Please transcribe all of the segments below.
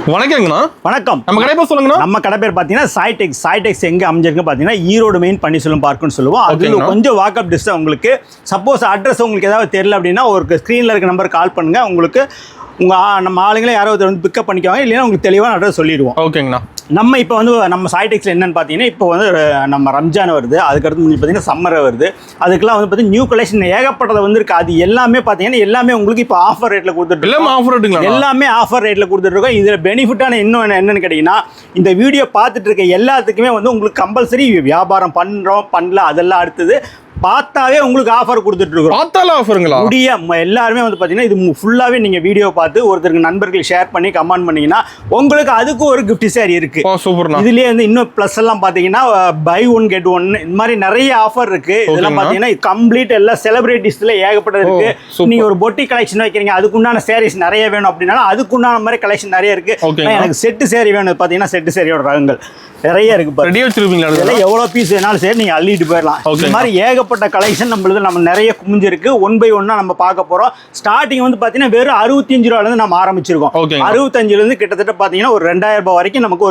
வணக்கங்கண்ணா. வணக்கம். நம்ம கடை பேர் சொல்லுங்கண்ணா. நம்ம கடை பேர் பார்த்தீங்கன்னா சாய்டெக்ஸ் எங்கே அமைஞ்சிருக்கு பார்த்தீங்கன்னா ஈரோடு மெயின் பன்னீர்செல்வம் பார்க்குன்னு சொல்லுவோம். அதில் கொஞ்சம் வாக்கப் டிஸ்டன்ஸ் உங்களுக்கு. சப்போஸ் அட்ரஸ் உங்களுக்கு ஏதாவது தெரியல அப்படின்னா ஒரு ஸ்க்ரீனில் இருக்க நம்பர் கால் பண்ணுங்கள். உங்களுக்கு நம்ம ஆளுங்களே யாராவது வந்து பிக்கப் பண்ணிக்குவாங்க, இல்லைன்னா உங்களுக்கு தெளிவான அட்ரஸ் சொல்லிடுவோம். ஓகேங்கண்ணா. நம்ம இப்போ வந்து நம்ம சாய்டெக்ஸில் என்னென்னு பார்த்தீங்கன்னா இப்போ வந்து நம்ம ரம்ஜான் வருது, அதுக்கடுத்து பார்த்தீங்கன்னா சம்மர் வருது. அதுக்கெல்லாம் வந்து பார்த்தீங்கன்னா நியூ கலெக்ஷன் ஏகப்பட்டது வந்துருக்கு. அது எல்லாமே பார்த்தீங்கன்னா எல்லாமே உங்களுக்கு இப்போ ஆஃபர் ரேட்டில் கொடுத்துட்டு எல்லாமே ஆஃபர் ரேட்டில் கொடுத்துட்ருக்கோம். இதில் பெனிஃபிட்டான இன்னும் என்னென்னு கேட்டிங்கன்னா, இந்த வீடியோ பார்த்துட்டு இருக்க எல்லாத்துக்குமே வந்து உங்களுக்கு கம்பல்சரி வியாபாரம் பண்ணுறோம் பண்ணல அதெல்லாம் அடுத்தது பார்த்தாவே உங்களுக்கு ஆஃபர் கொடுத்துட்ருக்கோம். பார்த்தாலும் ஆஃபருங்களா? எல்லாருமே வந்து பார்த்தீங்கன்னா இது ஃபுல்லாகவே நீங்கள் வீடியோ பார்த்து ஒருத்தருக்கு நண்பர்கள் ஷேர் பண்ணி கமெண்ட் பண்ணிங்கன்னா உங்களுக்கு அதுக்கு ஒரு கிஃப்ட் சாரி இருக்குது. இதுலேயே வந்து இன்னும் ப்ளஸ் எல்லாம் பார்த்தீங்கன்னா பை ஒன் கெட் ஒன் இந்த மாதிரி நிறைய ஆஃபர் இருக்குது. இதெல்லாம் பார்த்தீங்கன்னா கம்ப்ளீட் எல்லாம் செலிபிரிட்டிஸில் ஏகப்பட்டது இருக்குது. நீங்கள் ஒரு பொட்டி கலெக்ஷன் வைக்கிறீங்க, அதுக்குண்டான சாரீஸ் நிறைய வேணும் அப்படின்னாலும் அதுக்குண்டான மாதிரி கலெக்ஷன் நிறைய இருக்குது. எனக்கு செட்டு சாரி வேணும் பார்த்தீங்கன்னா செட்டு சாரியோட ரகங்கள் நிறைய இருக்கு. எவ்வளோ பீஸ் வேணாலும் சரி நீங்கள் அள்ளிட்டு போயிடலாம். இந்த மாதிரி ஏகப்பட்ட கலெக்ஷன் நம்ம நிறைய குமிஞ்சிருக்கு. 1 by 1 நம்ம பார்க்க போகிறோம். ஸ்டார்டிங் வந்து பார்த்தீங்கன்னா வெறும் 65 ரூபாயிலேருந்து நம்ம ஆரம்பிச்சிருக்கோம். 65லேருந்து கிட்டத்தட்ட பார்த்தீங்கன்னா ஒரு 2000 ரூபாய் வரைக்கும் நமக்கு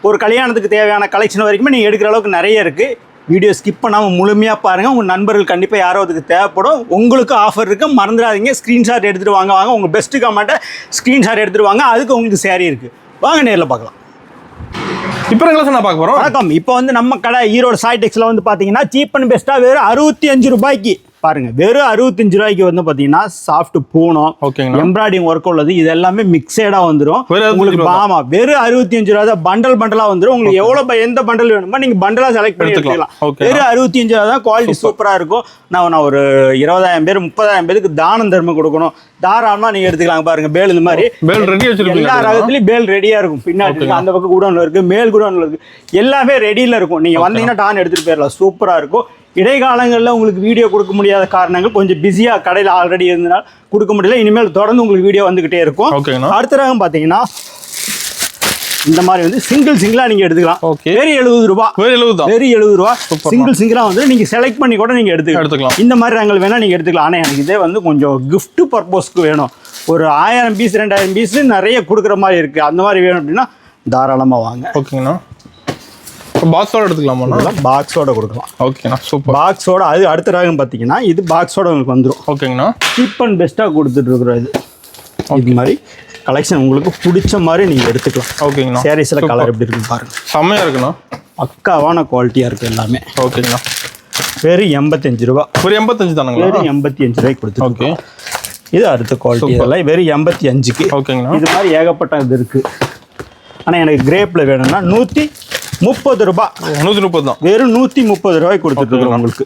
ஒரு கல்யாணத்துக்கு தேவையான கலெக்ஷன் வரைக்குமே நீங்கள் எடுக்கிற அளவுக்கு நிறைய இருக்குது. வீடியோ ஸ்கிப் பண்ணாமல் முழுமையாக பாருங்கள். உங்கள் நண்பர்கள் கண்டிப்பாக யாரோ அதுக்கு தேவைப்படும். உங்களுக்கு ஆஃபர் இருக்குது, மறந்துடாதீங்க. ஸ்க்ரீன்ஷாட் எடுத்துகிட்டு வாங்க. உங்கள் பெஸ்ட்டு கமெண்ட்டை ஸ்க்ரீன்ஷாட் எடுத்துகிட்டு வாங்க. அதுக்கு உங்களுக்கு சேரீ இருக்குது. வாங்க நேரில் பார்க்கலாம். இப்போ நான் பார்க்க போகிறோம். வணக்கம். இப்போ வந்து நம்ம கடை ஈரோடு சாய்டெக்ஸில் வந்து பார்த்தீங்கன்னா சீப் அண்ட் பெஸ்ட்டாக வெறும் 65 ரூபாய்க்கு பாருங்க. வெறும் 65 ரூபாய்க்கு வந்து பார்த்தீங்கன்னா சாஃப்ட் பூனம், எம்ப்ராய்டிங் ஒர்க் உள்ளது. இது எல்லாமே மிக்சடாக வந்துடும் உங்களுக்கு. ஆமாம், வெறும் 65 ரூபா தான். பண்டலாக வந்துடும். உங்களுக்கு எவ்வளோ எந்த பண்டல் வேணுமோ நீங்கள் பண்டலாக செலக்ட் பண்ணி எடுத்துக்கலாம். வெறும் 65 ரூபா தான். குவாலிட்டி சூப்பராக இருக்கும். நான் ஒரு 20,000 பேர் 30,000 பேருக்கு தானம் தர்மம் கொடுக்கணும். தாராளமாக நீங்கள் எடுத்துக்கலாம். பாருங்க, பேல் இந்த மாதிரி எல்லா ரகத்துலையும் பேல் ரெடியாக இருக்கும். பின்னாடி அந்த பக்கம் குடோன்ல இருக்கு, மேல் குடோன்ல இருக்கு, எல்லாமே ரெடியில் இருக்கும். நீங்கள் வந்தீங்கன்னா டான் எடுத்துகிட்டு போயிடலாம். சூப்பராக இருக்கும். இடைக்காலங்களில் உங்களுக்கு வீடியோ கொடுக்க முடியாத காரணங்கள் கொஞ்சம் பிஸியாக கடையில் ஆல்ரெடி இருந்தனால கொடுக்க முடியல. இனிமேல் தொடர்ந்து உங்களுக்கு வீடியோ வந்துகிட்டே இருக்கும். அடுத்த ரகம் பார்த்தீங்கன்னா இந்த மாதிரி வந்து சிங்கிளாக நீங்கள் எடுத்துக்கலாம். வெறும் 70 ரூபா. வெறும் 70 ரூபா சிங்கிளாக வந்து நீங்கள் செலக்ட் பண்ணி கூட நீங்கள் எடுத்துக்கலாம். இந்த மாதிரி ரகங்கள் வேணால் நீங்கள் எடுத்துக்கலாம். ஆனால் எனக்கு இதே வந்து கொஞ்சம் கிஃப்ட் பர்பஸ்க்கு வேணும். ஒரு 1000 பீஸ் 2000 பீஸ் நிறைய கொடுக்குற மாதிரி இருக்குது. அந்த மாதிரி வேணும் அப்படின்னா தாராளமாக வாங்க. ஓகேங்கண்ணா. பாக்ஸோட எடுத்துக்கலாமா? பாக்ஸோட கொடுக்கலாம். ஓகேண்ணா, சூப்பர். பாக்ஸோட அது அடுத்த ரகம் பார்த்தீங்கன்னா இது பாக்ஸோட உங்களுக்கு வந்துடும். ஓகேங்கண்ணா. சீப் அண்ட் பெஸ்ட்டாக கொடுத்துட்டு இருக்கிறோம். இது மாதிரி கலெக்ஷன் உங்களுக்கு பிடிச்ச மாதிரி நீங்கள் எடுத்துக்கலாம். ஓகேங்கண்ணா. சாரீஸில் கலர் எப்படி இருக்கு பாருங்க. செம்மையாக இருக்குண்ணா. பக்காவான குவாலிட்டியாக இருக்குது எல்லாமே. ஓகேங்கண்ணா. வெறும் 85 ரூபா. ஒரு 85 தானுங்களா? வெறும் 85 ரூபாய்க்கு கொடுத்து. ஓகே. இது அடுத்த குவாலிட்டி இதெல்லாம் வெறும் 85க்கு. ஓகேங்கண்ணா. இது மாதிரி ஏகப்பட்ட இது இருக்குது. ஆனால் எனக்கு கிரேப்பில் வேணும்னா 130 ரூபா. 130 தான். வெறும் 130 ரூபாய்க்கு கொடுத்துட்ருக்கோம் உங்களுக்கு.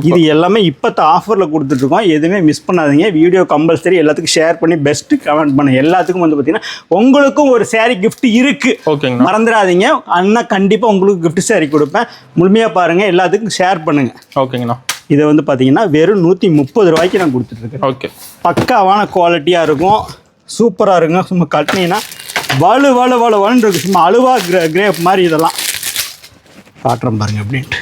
இது எல்லாமே இப்போத்த ஆஃபரில் கொடுத்துட்ருக்கோம். எதுவுமே மிஸ் பண்ணாதீங்க. வீடியோ கம்பல்சரி எல்லாத்துக்கும் ஷேர் பண்ணி பெஸ்ட்டு கமெண்ட் பண்ணுங்க. எல்லாத்துக்கும் வந்து பார்த்தீங்கன்னா உங்களுக்கும் ஒரு சாரீ கிஃப்ட் இருக்குது. ஓகேங்க, மறந்துடாதீங்க. அண்ணா கண்டிப்பாக உங்களுக்கு கிஃப்ட் சாரீ கொடுப்பேன். முழுமையாக பாருங்கள், எல்லாத்துக்கும் ஷேர் பண்ணுங்கள். ஓகேங்கண்ணா. இதை வந்து பார்த்தீங்கன்னா வெறும் 130 ரூபாய்க்கு நான் கொடுத்துட்ருக்கேன். ஓகே. பக்காவான குவாலிட்டியாக இருக்கும். சூப்பராக இருக்குங்க. சும்மா கட்டினீங்கன்னா வலுன்னு இருக்கு. சும்மா அழுவா கிரேப் மாதிரி. இதெல்லாம் காட்டுறோம் பாருங்க அப்படின்ட்டு.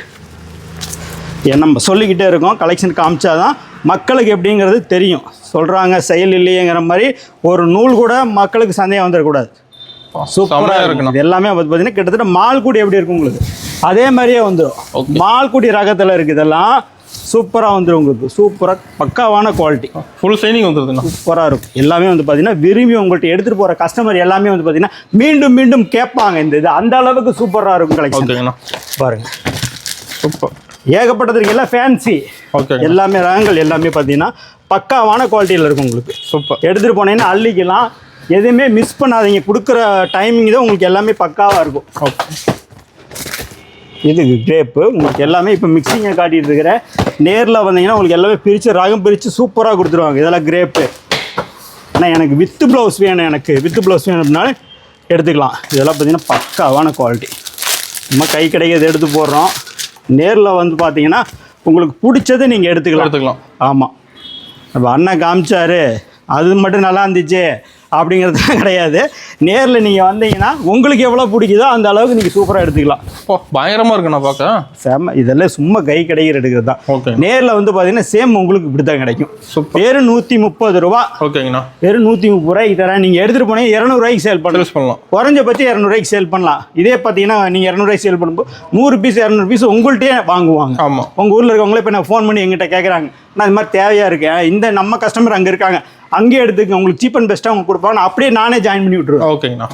நம்ம சொல்லிக்கிட்டே இருக்கோம். கலெக்ஷன் காமிச்சாதான் மக்களுக்கு எப்படிங்கிறது தெரியும். சொல்கிறாங்க செயல் இல்லையேங்கிற மாதிரி ஒரு நூல் கூட மக்களுக்கு சந்தேகம் வந்துடக்கூடாது. சூப்பராக இருக்கும். இது எல்லாமே பார்த்தீங்கன்னா கிட்டத்தட்ட மால்குடி எப்படி இருக்கும் உங்களுக்கு அதே மாதிரியே வந்துடும். மால்குடி ரகத்தில் இருக்குது. இதெல்லாம் சூப்பராக வந்துடும் உங்களுக்கு. சூப்பராக பக்காவான குவாலிட்டி. Full shining வந்துடுதுண்ணா. சூப்பராக இருக்கும். எல்லாமே வந்து பார்த்தீங்கன்னா விரும்பி உங்கள்கிட்ட எடுத்துகிட்டு போகிற கஸ்டமர் எல்லாமே வந்து பார்த்தீங்கன்னா மீண்டும் கேட்பாங்க. இந்த இது அந்த அளவுக்கு சூப்பராக இருக்கும் கலெக்ஷன். பாருங்கள், சூப்பர். ஏகப்பட்டது இருக்குது. எல்லாம் ஃபேன்சி. ஓகே. எல்லாமே ரகங்கள் எல்லாமே பார்த்தீங்கன்னா பக்காவான குவாலிட்டியில் இருக்கும் உங்களுக்கு. சூப்பர். எடுத்துகிட்டு போனீங்கன்னா அள்ளிக்கலாம். எதுவுமே மிஸ் பண்ணாதீங்க. கொடுக்குற டைமிங் தான் உங்களுக்கு எல்லாமே பக்காவாக இருக்கும். ஓகே. இது கிரேப்பு உங்களுக்கு எல்லாமே இப்போ மிக்சிங்கை காட்டிகிட்டு இருக்கிறேன். நேரில் வந்தீங்கன்னா உங்களுக்கு எல்லாமே பிரித்து ரகம் பிரித்து சூப்பராக கொடுத்துருவாங்க. இதெல்லாம் கிரேப்பு. ஆனால் எனக்கு வித்து ப்ளவுஸ் வேணும். எனக்கு வித்து ப்ளவுஸ் வேணும் அப்படின்னாலும் எடுத்துக்கலாம். இதெல்லாம் பார்த்தீங்கன்னா பக்காவான குவாலிட்டி. நம்ம கை கிடைக்கிறது எடுத்து போடுறோம். நேரில் வந்து பார்த்தீங்கன்னா உங்களுக்கு பிடிச்சதை நீங்கள் எடுத்துக்கலாம். ஆமாம். அப்போ அண்ணன் காமிச்சாரு அது மட்டும் நல்லா இருந்துச்சு அப்படிங்கிறது கிடையாது. நேரில் நீங்கள் வந்தீங்கன்னா உங்களுக்கு எவ்வளோ பிடிக்குதோ அந்த அளவுக்கு நீங்கள் சூப்பராக எடுத்துக்கலாம். ஓ பயங்கரமாக இருக்குண்ணா பார்க்க. செம்ம. இதெல்லாம் சும்மா கை கிடைக்கிற எடுக்கிறது தான். ஓகே. நேரில் வந்து பார்த்தீங்கன்னா சேம் உங்களுக்கு இப்படி தான் கிடைக்கும். வெறும் 130 ரூபா. ஓகேங்கண்ணா. வெறும் 130 ரூபாய்க்கு தரேன். நீங்கள் எடுத்துகிட்டு போனீங்க 200 ரூபாய்க்கு சேல் பண்ணலாம். குறைஞ்சபட்சம் 200 ரூபாய்க்கு சேல் பண்ணலாம். இதே பார்த்தீங்கன்னா நீங்கள் 200 ரூபாய்க்கு சேல் பண்ணும்போது 100 பீஸ் 200 பீஸ் உங்கள்கிட்டயே வாங்குவாங்க. ஆமாம். உங்கள் ஊரில் இருக்கவங்களே இப்போ நான் ஃபோன் பண்ணி எங்கிட்ட கேட்குறாங்க, நான் இது மாதிரி தேவையாக இருக்கேன், இந்த நம்ம கஸ்டமர் அங்கே இருக்காங்க, அங்கேயே எடுத்துக்க, உங்களுக்கு சீப் அண்ட் பெஸ்ட்டாக அவங்க கொடுப்பாங்க, நான் அப்படியே நானே ஜாயின் பண்ணி விட்டுருவேன். ஓகேங்கண்ணா.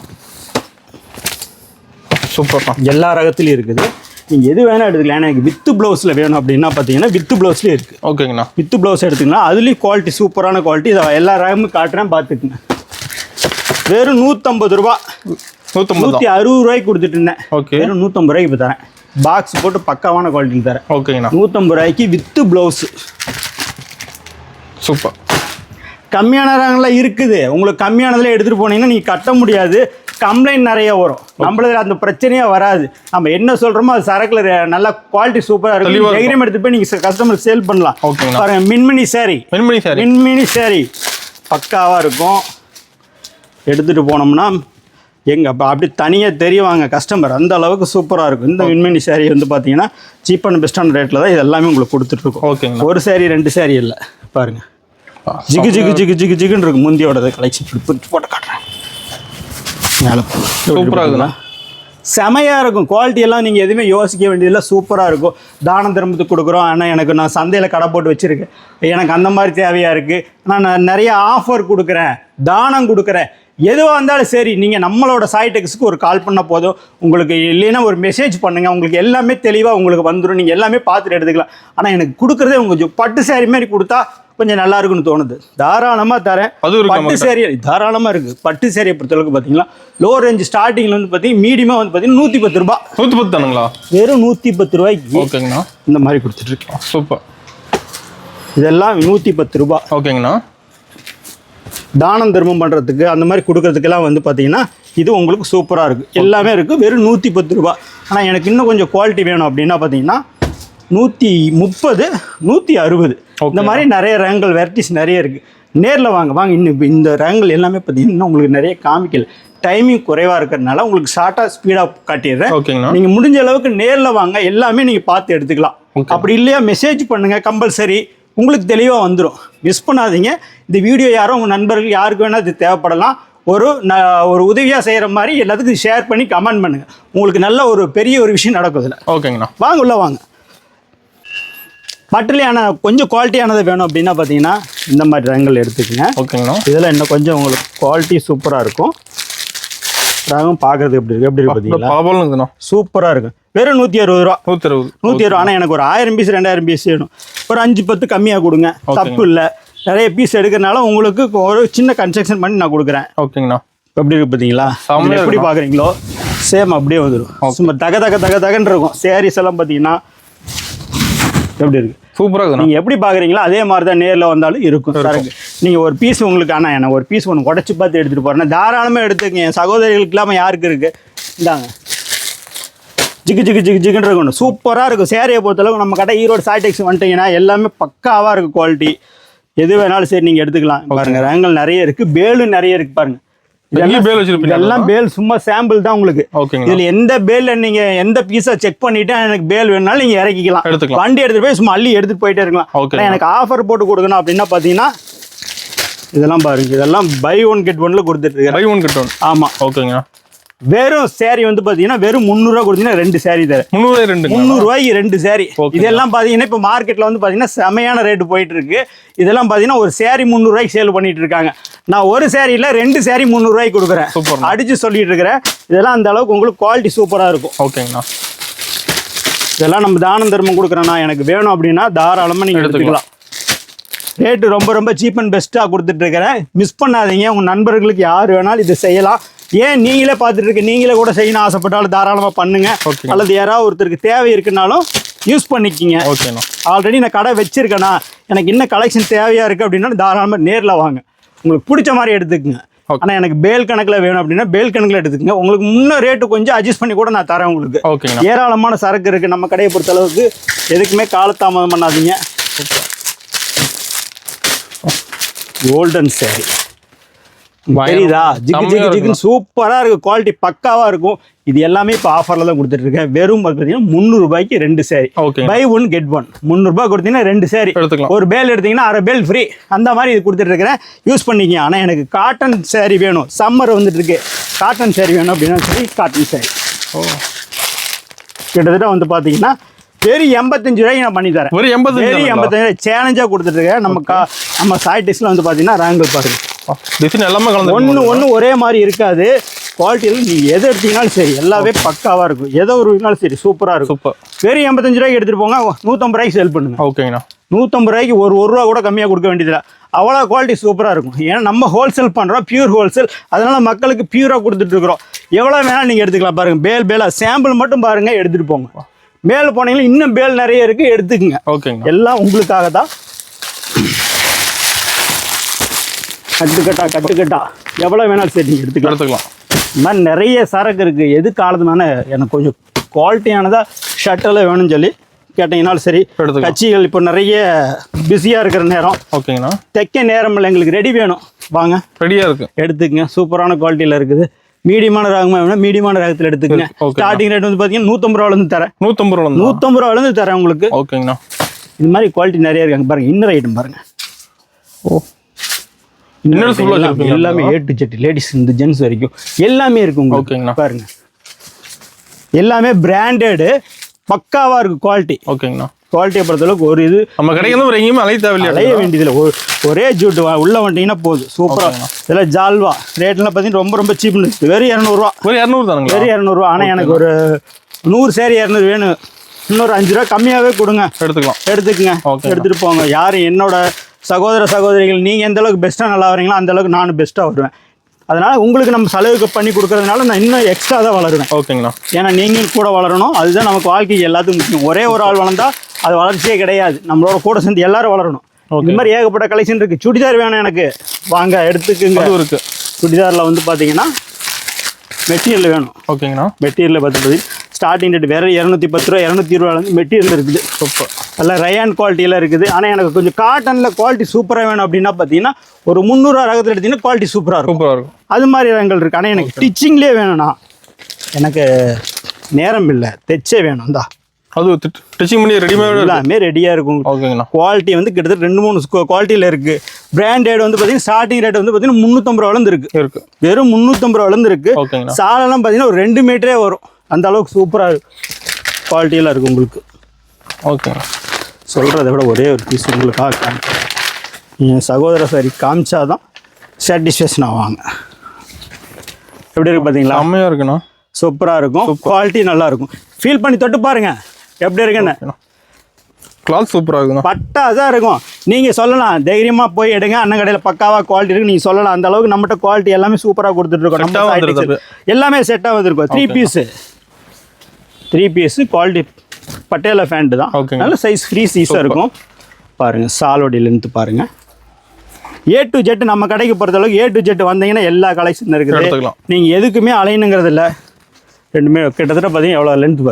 சூப்பர்ண்ணா. எல்லா ரகத்துலையும் இருக்குது. நீங்கள் எது வேணால் எடுத்துக்கலாம். ஏன்னா எனக்கு வித்து ப்ளவுஸில் வேணும் அப்படின்னா பார்த்தீங்கன்னா வித்து ப்ளவுஸ்லேயே இருக்குது. ஓகேங்கண்ணா. வித்து ப்ளவுஸ் எடுத்துக்கலாம். அதுலேயும் குவாலிட்டி சூப்பரான குவாலிட்டி. இதை எல்லா ரகமும் காட்டுறேன், பார்த்துக்குங்க. வெறும் 150 ரூபா. 160 ரூபாய்க்கு கொடுத்துட்டு இருந்தேன். ஓகே. வெறும் 150 ரூபாய்க்கு இப்போ தரேன். பாக்ஸ் போட்டு பக்காவான குவாலிட்டி தரேன். ஓகேங்கண்ணா. 150 ரூபாய்க்கு வித்து ப்ளவுஸு. சூப்பர். கம்மியான ரகங்கள்லாம் இருக்குது. உங்களுக்கு கம்மியானதில் எடுத்துகிட்டு போனீங்கன்னா நீங்கள் கட்ட முடியாது, கம்ப்ளைண்ட் நிறைய வரும். நம்மளது அந்த பிரச்சனையே வராது. நம்ம என்ன சொல்கிறோமோ அது சரக்கில் நல்ல குவாலிட்டி சூப்பராக இருக்கும். தைரியம் எடுத்துகிட்டு போய் நீங்கள் கஸ்டமர் சேல் பண்ணலாம். பாருங்க, மின்மினி சாரி. மின்மினி சாரி பக்காவாக இருக்கும். எடுத்துகிட்டு போனோம்னா எங்கே அப்படி தனியாக தெரியவாங்க கஸ்டமர், அந்த அளவுக்கு சூப்பராக இருக்கும். இந்த மின்மினி சாரி வந்து பார்த்தீங்கன்னா சீப் அண்ட் பெஸ்டான ரேட்டில் தான் இது எல்லாமே உங்களுக்கு கொடுத்துட்ருக்கோம். ஓகேங்க. ஒரு சாரி 2 சாரி இல்லை. பாருங்கள், ஜிகு ஜிகு ஜிகு ஜிகு ஜிகுன்னு இருக்கும். முந்தியோட கலெக்ஷன் போட்டு காட்டுறேன். மேலே சூப்பராக இருக்குண்ணா. செமையாக இருக்கும். குவாலிட்டியெல்லாம் நீங்கள் எதுவுமே யோசிக்க வேண்டியதில்லை. சூப்பராக இருக்கும். தானம் திரும்பத்துக்கு கொடுக்குறோம். ஆனால் எனக்கு நான் சந்தையில் கடை போட்டு வச்சுருக்கேன், எனக்கு அந்த மாதிரி தேவையாக இருக்குது, நான் நிறைய ஆஃபர் கொடுக்குறேன், தானம் கொடுக்குறேன், எதுவாக இருந்தாலும் சரி, நீங்கள் நம்மளோட சாய்டெக்ஸுக்கு ஒரு கால் பண்ண போதும். உங்களுக்கு இல்லைன்னா ஒரு மெசேஜ் பண்ணுங்கள், உங்களுக்கு எல்லாமே தெளிவாக உங்களுக்கு வந்துடும். நீங்கள் எல்லாமே பார்த்துட்டு எடுத்துக்கலாம். ஆனால் எனக்கு கொடுக்குறதே கொஞ்சம் பட்டு சேரீ மாதிரி கொடுத்தா கொஞ்சம் நல்லா இருக்குன்னு தோணுது. தாராளமாக தரேன். பட்டு சேரீ தாராளமாக இருக்குது. பட்டு சேரியை பொறுத்தளவுக்கு பார்த்தீங்கன்னா லோ ரேஞ்ச் ஸ்டார்டிங்கில் வந்து பார்த்தீங்கன்னா மீடியமாக வந்து பார்த்தீங்கன்னா 110 ரூபா. 110 தானுங்களா? வெறும் 110 ரூபாய்க்கு. ஓகேங்கண்ணா. இந்த மாதிரி கொடுத்துட்ருக்கேன். சூப்பர். இதெல்லாம் 110 ரூபா. ஓகேங்கண்ணா. தானம் தர்மம் பண்ணுறதுக்கு அந்த மாதிரி கொடுக்கறதுக்கெல்லாம் வந்து பார்த்தீங்கன்னா இது உங்களுக்கு சூப்பராக இருக்குது. எல்லாமே இருக்குது. வெறும் 110 ரூபா. ஆனால் எனக்கு இன்னும் கொஞ்சம் குவாலிட்டி வேணும் அப்படின்னா பார்த்தீங்கன்னா 130, 160 இந்த மாதிரி நிறைய ரகங்கள் வெரைட்டிஸ் நிறைய இருக்குது. நேரில் வாங்க. இன்னும் இந்த ரகங்கள் எல்லாமே பார்த்தீங்கன்னா உங்களுக்கு நிறைய காமிக்கல, டைமிங் குறைவாக இருக்கிறதுனால உங்களுக்கு ஷார்ட்டாக ஸ்பீடாக காட்டிடுறேன். ஓகேங்கண்ணா. நீங்கள் முடிஞ்ச அளவுக்கு நேரில் வாங்க, எல்லாமே நீங்கள் பார்த்து எடுத்துக்கலாம். அப்படி இல்லையா மெசேஜ் பண்ணுங்கள், கம்பல்சரி உங்களுக்கு தெளிவாக வந்துடும். மிஸ் பண்ணாதீங்க. இந்த வீடியோ யாரும் உங்கள் நண்பர்கள் யாருக்கு வேணால் இது தேவைப்படலாம். ஒரு உதவியாக செய்கிற மாதிரி எல்லாத்துக்கும் ஷேர் பண்ணி கமெண்ட் பண்ணுங்கள். உங்களுக்கு நல்ல ஒரு பெரிய ஒரு விஷயம் நடக்கும் இதில். ஓகேங்கண்ணா. வாங்க உள்ள வாங்க. பட்டுலையான கொஞ்சம் குவாலிட்டியானது வேணும் அப்படின்னா பார்த்தீங்கன்னா இந்த மாதிரி ரகங்கள் எடுத்துக்கங்க. ஓகேங்கண்ணா. இதெல்லாம் இன்னும் கொஞ்சம் உங்களுக்கு குவாலிட்டி சூப்பராக இருக்கும். ரகம் பார்க்குறது எப்படி இருக்கு பார்த்தீங்களா? சூப்பராக இருக்கும். வெறும் 160 ரூபா. 160. ஆனால் எனக்கு ஒரு 1000 பீஸ் 2000 பீஸ் வேணும். ஒரு 5-10 கம்மியாக கொடுங்க, தப்பு இல்லை. நிறைய பீஸ் எடுக்கிறனால உங்களுக்கு ஒரு சின்ன கன்ஸ்ட்ரக்ஷன் பண்ணி நான் கொடுக்குறேன். ஓகேங்கண்ணா. எப்படி இருக்கு பார்த்தீங்களா? எப்படி பார்க்குறீங்களோ சேம் அப்படியே வந்துடும். சும்மா தகன்னு இருக்கும். சாரீஸ் எல்லாம் பார்த்தீங்கன்னா எப்படி இருக்கு? சூப்பராக இருக்கு. நீங்கள் எப்படி பார்க்குறீங்களோ அதே மாதிரி தான் நேரில் வந்தாலும் இருக்கும். சரக்கு நீங்கள் ஒரு பீஸ் உங்களுக்கு, ஆனால் எனக்கு ஒரு பீஸ் ஒன்று உடச்சி பார்த்து எடுத்துகிட்டு போகிறேன்னா தாராளமாக எடுத்துக்கங்க. என் சகோதரிகளுக்கு இல்லாமல் யாருக்கு இருக்குது? இந்தாங்க, ஜிகு ஜிகு ஜிகு ஜிகுன்னு இருக்கணும். சூப்பராக இருக்கும். சேரியை பொறுத்தளவுக்கு நம்ம கடை ஈரோடு சாய்டெக்ஸ் வந்துட்டீங்கன்னா எல்லாமே பக்காவாக இருக்குது. குவாலிட்டி எது வேணாலும் சரி நீங்கள் எடுத்துக்கலாம். பாருங்கள், ரகங்கள் நிறைய இருக்குது. பேலும் நிறைய இருக்குது. பாருங்கள், இதெல்லாம் பேல் சும்மா சாம்பிள் தான் உங்களுக்கு. இதுல எந்த பேல்ல நீங்க எந்த பீஸா செக் பண்ணிட்டு எனக்கு பேல் வேணும்னாலும் நீங்க இறக்கிக்கலாம். வண்டி எடுத்துட்டு போய் சும்மா அள்ளி எடுத்துட்டு போயிட்டே இருக்கலாம். எனக்கு ஆஃபர் போட்டு கொடுக்கணும் அப்படின்னா பாத்தீங்கன்னா இதெல்லாம் பாருங்க, இதெல்லாம் பை ஒன் கெட் ஒன்ல கொடுத்துட்டு இருக்கேன். Buy one get one. ஆமா. ஓகேங்க. வெறும் சேரீ வந்து பாத்தீங்கன்னா வெறும் 300 ரூபா கொடுத்தீங்கன்னா 2 சேரீ தரேன். 300 ரூபாய்க்கு 2 சேரீ. இதெல்லாம் பாத்தீங்கன்னா இப்ப மார்க்கெட்ல வந்து பாத்தீங்கன்னா செமையான ரேட்டு போயிட்டு இருக்கு. இதெல்லாம் பாத்தீங்கன்னா ஒரு சேரீ 300 ரூபாய்க்கு சேல் பண்ணிட்டு இருக்காங்க. நான் ஒரு சேரீல 2 சேரீ 300 ரூபாய்க்கு கொடுக்குறேன். அடிச்சு சொல்லிட்டு இருக்கிறேன். இதெல்லாம் அந்த அளவுக்கு உங்களுக்கு குவாலிட்டி சூப்பரா இருக்கும். ஓகேங்கண்ணா. இதெல்லாம் நம்ம தானம் தர்மம் கொடுக்குறேன்னா எனக்கு வேணும் அப்படின்னா தாராளமா நீங்க எடுத்துக்கலாம். ரேட்டு ரொம்ப ரொம்ப சீப் அண்ட் பெஸ்ட்டாக கொடுத்துட்டு இருக்கிறேன். மிஸ் பண்ணாதீங்க. உங்கள் நண்பர்களுக்கு யார் வேணாலும் இதை செய்யலாம். ஏன் நீங்களே பார்த்துட்டு இருக்க, நீங்களே கூட செய்யணும் ஆசைப்பட்டாலும் தாராளமாக பண்ணுங்க. அல்லது யாராவது ஒருத்தருக்கு தேவை இருக்குனாலும் யூஸ் பண்ணிக்கிங்க. ஓகேண்ணா. ஆல்ரெடி நான் கடை வச்சிருக்கேன்னா எனக்கு இன்னும் கலெக்ஷன் தேவையாக இருக்குது அப்படின்னா தாராளமாக நேரில் வாங்க. உங்களுக்கு பிடிச்ச மாதிரி எடுத்துக்கங்க. ஆனால் எனக்கு பேல் கணக்கில் வேணும் அப்படின்னா பேல் கணக்கில் எடுத்துக்கங்க. உங்களுக்கு முன்ன ரேட்டு கொஞ்சம் அட்ஜஸ்ட் பண்ணி கூட நான் தரேன் உங்களுக்கு. ஏராளமான சரக்கு இருக்குது நம்ம கடையை பொறுத்த அளவுக்கு. எதுக்குமே காலதாமதம் பண்ணாதீங்க. கோல்டன் சேரீ தெரியுதா? ஜிகு ஜிகு ஜிகுன்னு சூப்பரா இருக்கு, குவாலிட்டி பக்காவா இருக்கும். இது எல்லாமே இப்போ ஆஃபர்ல தான் கொடுத்துட்டு இருக்கேன். வெறும் பார்த்தீங்கன்னா 300 ரூபாய்க்கு 2 சேரீ. By 1 get 1. 300 ரூபாய் கொடுத்தீங்கன்னா 2 சேரீ எடுத்துக்கலாம். ஒரு பேல் எடுத்தீங்கன்னா அரை பேல் ஃப்ரீ. அந்த மாதிரி இது கொடுத்துட்டு இருக்கிறேன், யூஸ் பண்ணிக்கங்க. ஆனால் எனக்கு காட்டன் சேரீ வேணும், சம்மர் வந்துட்டு இருக்கு, காட்டன் சேரீ வேணும் அப்படின்னா சொல்லி காட்டன் சேரீ. கிட்டத்தட்ட வந்து பார்த்தீங்கன்னா வெறும் 85 ரூபாய்க்கு நான் பண்ணி தரேன். வெறும் 85 ரூபாய் சேலஞ்சாக கொடுத்துட்டு இருக்கேன். நம்ம சாய் டிஷ்ல வந்து பார்த்தீங்கன்னா ரேங்கிள் பாருங்க, எல்லாமே ஒன்று ஒரே மாதிரி இருக்காது. குவாலிட்டியில் நீங்கள் எதை எடுத்தீங்கனாலும் சரி எல்லாமே பக்காவாக இருக்கும். எதை ஒரு சரி சூப்பராக இருக்கும். வெறும் 85 ரூபாய்க்கு எடுத்துகிட்டு போங்க, 150 ரூபாய்க்கு சேல் பண்ணுங்க. ஓகேங்கண்ணா. 150 ரூபாய்க்கு ஒரு ரூபா கூட கம்மியாக கொடுக்க வேண்டியதில்லை, அவ்வளோ குவாலிட்டி சூப்பராக இருக்கும். ஏன்னா நம்ம ஹோல்சேல் பண்ணுறோம், பியூர் ஹோல்சேல், அதனால மக்களுக்கு பியூராக கொடுத்துட்டு இருக்கிறோம். எவ்வளோ வேணாலும் நீங்கள் எடுத்துக்கலாம். பாருங்கள், பேலாக சாம்பிள் மட்டும் பாருங்கள், எடுத்துகிட்டு போங்க. மேலே போனீங்கன்னா இன்னும் பேல் நிறைய இருக்குது, எடுத்துக்கங்க. ஓகேங்க, எல்லாம் உங்களுக்காக தான். கட்டுக்கட்டா எவ்வளோ வேணாலும் சரி நீங்கள் எடுத்துக்கலாம். இந்த மாதிரி நிறைய சரக்கு இருக்குது. எது காலத்துனால எனக்கு கொஞ்சம் குவாலிட்டியானதாக ஷர்ட்டெல்லாம் வேணும்னு சொல்லி கேட்டிங்கனாலும் சரி. கட்சிகள் இப்போ நிறைய பிஸியாக இருக்கிற நேரம், ஓகேங்கண்ணா, தைக்க நேரம் இல்லை, எங்களுக்கு ரெடி வேணும், வாங்க ரெடியாக இருக்குது, எடுத்துக்கங்க. சூப்பரான குவாலிட்டியில் இருக்குது. மீடியமான ராகமாக வேணும், மீடியமான ராகத்தில் எடுத்துக்கங்க. ஸ்டார்டிங் ரேட் வந்து பார்த்தீங்கன்னா 150 ரூபாலேருந்து தரேன். 150 ரூபாலேருந்து தரேன் உங்களுக்கு. ஓகேங்கண்ணா. இது மாதிரி குவாலிட்டி நிறைய இருக்காங்க பாருங்கள். இன்னர் ஐட்டம் பாருங்கள். எல்லாமே A to Z, லேடிஸ் இந்த ஜென்ஸ் வரைக்கும் எல்லாமே இருக்கு உங்களுக்கு. பாருங்க, எல்லாமே பிராண்டடு, பக்காவா இருக்கு குவாலிட்டி. ஓகேங்கண்ணா. குவாலிட்டியை பொறுத்தளவுக்கு ஒரு இது நம்ம கிடைக்கிறது ஒரு எங்கேயுமே அலைய வேண்டியதில்லை. ஒரே ஜூட் உள்ள வந்துட்டீங்கன்னா போதும், சூப்பராக. இதெல்லாம் ஜால்வா ரேட்லாம் பார்த்தீங்கன்னா ரொம்ப ரொம்ப சீப்னு இருக்குது. வெறும் 200 ரூபா. வெறும் 200 ரூபா. ஆனால் எனக்கு ஒரு 100 சேரீ 200 வேணும். இன்னொரு 5 ரூபா கம்மியாகவே கொடுங்க, எடுத்துக்குங்க. எடுத்துகிட்டு போங்க. யாரும் என்னோட சகோதரிகள் நீங்கள் எந்த அளவுக்கு பெஸ்ட்டாக நல்லா வரீங்களோ அந்த அளவுக்கு நானும் பெஸ்ட்டாக வருவேன். அதனால் உங்களுக்கு நம்ம செலவுக்கு பண்ணி கொடுக்கறதுனால நான் இன்னும் எக்ஸ்ட்ரா தான் வளருவேன். ஓகேங்களா. ஏன்னா நீங்கள் கூட வளரணும், அதுதான் நமக்கு வாழ்க்கைக்கு எல்லாத்துக்கும் முக்கியம். ஒரே ஒரு ஆள் வளர்ந்தா அது வளர்ச்சியே கிடையாது. நம்மளோட கூட சேர்ந்து எல்லாரும் வளரணும். இந்த மாதிரி ஏகப்பட்ட கலெக்ஷன் இருக்குது. சுடிதார் வேணும் எனக்கு, வாங்க எடுத்துக்குங்க. இருக்குது. சுடிதாரில் வந்து பார்த்தீங்கன்னா மெட்டீரியல் வேணும். ஓகேங்கண்ணா. மெட்டீரியல் பார்த்து ஸ்டார்டிங் ரேட் வேறு 210 ரூபா 220 ரூபாலேருந்து மெட்டீரியல் இருக்குது. சூப்பர். நல்லா ரயான் குவாலிட்டியில் இருக்குது. ஆனால் எனக்கு கொஞ்சம் காட்டனில் குவாலிட்டி சூப்பராக வேணும் அப்படின்னா பார்த்தீங்கன்னா ஒரு 300 ரூபா ரகத்தில் எடுத்திங்கன்னா குவாலிட்டி சூப்பராக இருக்கும். அது மாதிரி ரகங்கள் இருக்குது. ஆனால் எனக்கு ஸ்டிச்சிங்லேயே வேணும்ண்ணா, எனக்கு நேரம் இல்லை, தைச்சே வேணும். தான் அது ஸ்டிச்சிங் பண்ணி ரெடிமேட் எல்லாமே ரெடியாக இருக்கும். ஓகேங்கண்ணா. குவாலிட்டி வந்து கிட்டத்தட்ட 2-3 குவாலிட்டியில் இருக்குது. பிராண்டட் வந்து பார்த்தீங்கன்னா ஸ்டார்டிங் ரேட் வந்து பார்த்தீங்கன்னா 350 ரூபாலேருந்து இருக்குது. வெறும் 350 ரூபாலேருந்து இருக்குது. சாலெல்லாம் பார்த்தீங்கன்னா ஒரு 2 மீட்டரே வரும். அந்த அளவுக்கு சூப்பராக குவாலிட்டியெல்லாம் இருக்குது உங்களுக்கு. ஓகே, சொல்கிறத விட ஒரே ஒரு பீஸ் உங்களுக்காக காமிக்கிறேன். என் சகோதர சாரி காமிச்சாதான் சாட்டிஸ்ஃபேக்ஷன் ஆவாங்க. எப்படி இருக்குது பார்த்தீங்களா? அம்மையாக இருக்குண்ணா, சூப்பராக இருக்கும். குவாலிட்டி நல்லா இருக்கும். ஃபீல் பண்ணி தொட்டு பாருங்க எப்படி இருக்குன்னு. கிளாத் சூப்பராக இருக்கும், பட்டாதான் இருக்கும். நீங்கள் சொல்லலாம் தைரியமாக போய் எடுங்க, அண்ணன் கடையில் பக்காவாக குவாலிட்டி இருக்குது நீங்கள் சொல்லலாம். அந்த அளவுக்கு நம்மகிட்ட குவாலிட்டி எல்லாமே சூப்பராக கொடுத்துட்ருக்கோம். நம்ம எல்லாமே செட்டாக வந்துருக்கோம். 3 பீஸு குவாலிட்டி பட்டேலா ஃபேண்ட்டு தான். நல்ல சைஸ் ஃப்ரீ சைஸாக இருக்கும். பாருங்கள், சாலோடி லென்த்து பாருங்கள். A to Z நம்ம கடைக்கு பொறுத்தளவுக்கு A to Z வந்தீங்கன்னா எல்லா கலெக்ஷன் இருக்குது. நீங்கள் எதுக்குமே அலையணுங்கிறது இல்லை. ரெண்டுமே கிட்டத்தட்ட பார்த்தீங்கன்னா எவ்வளோ லென்த்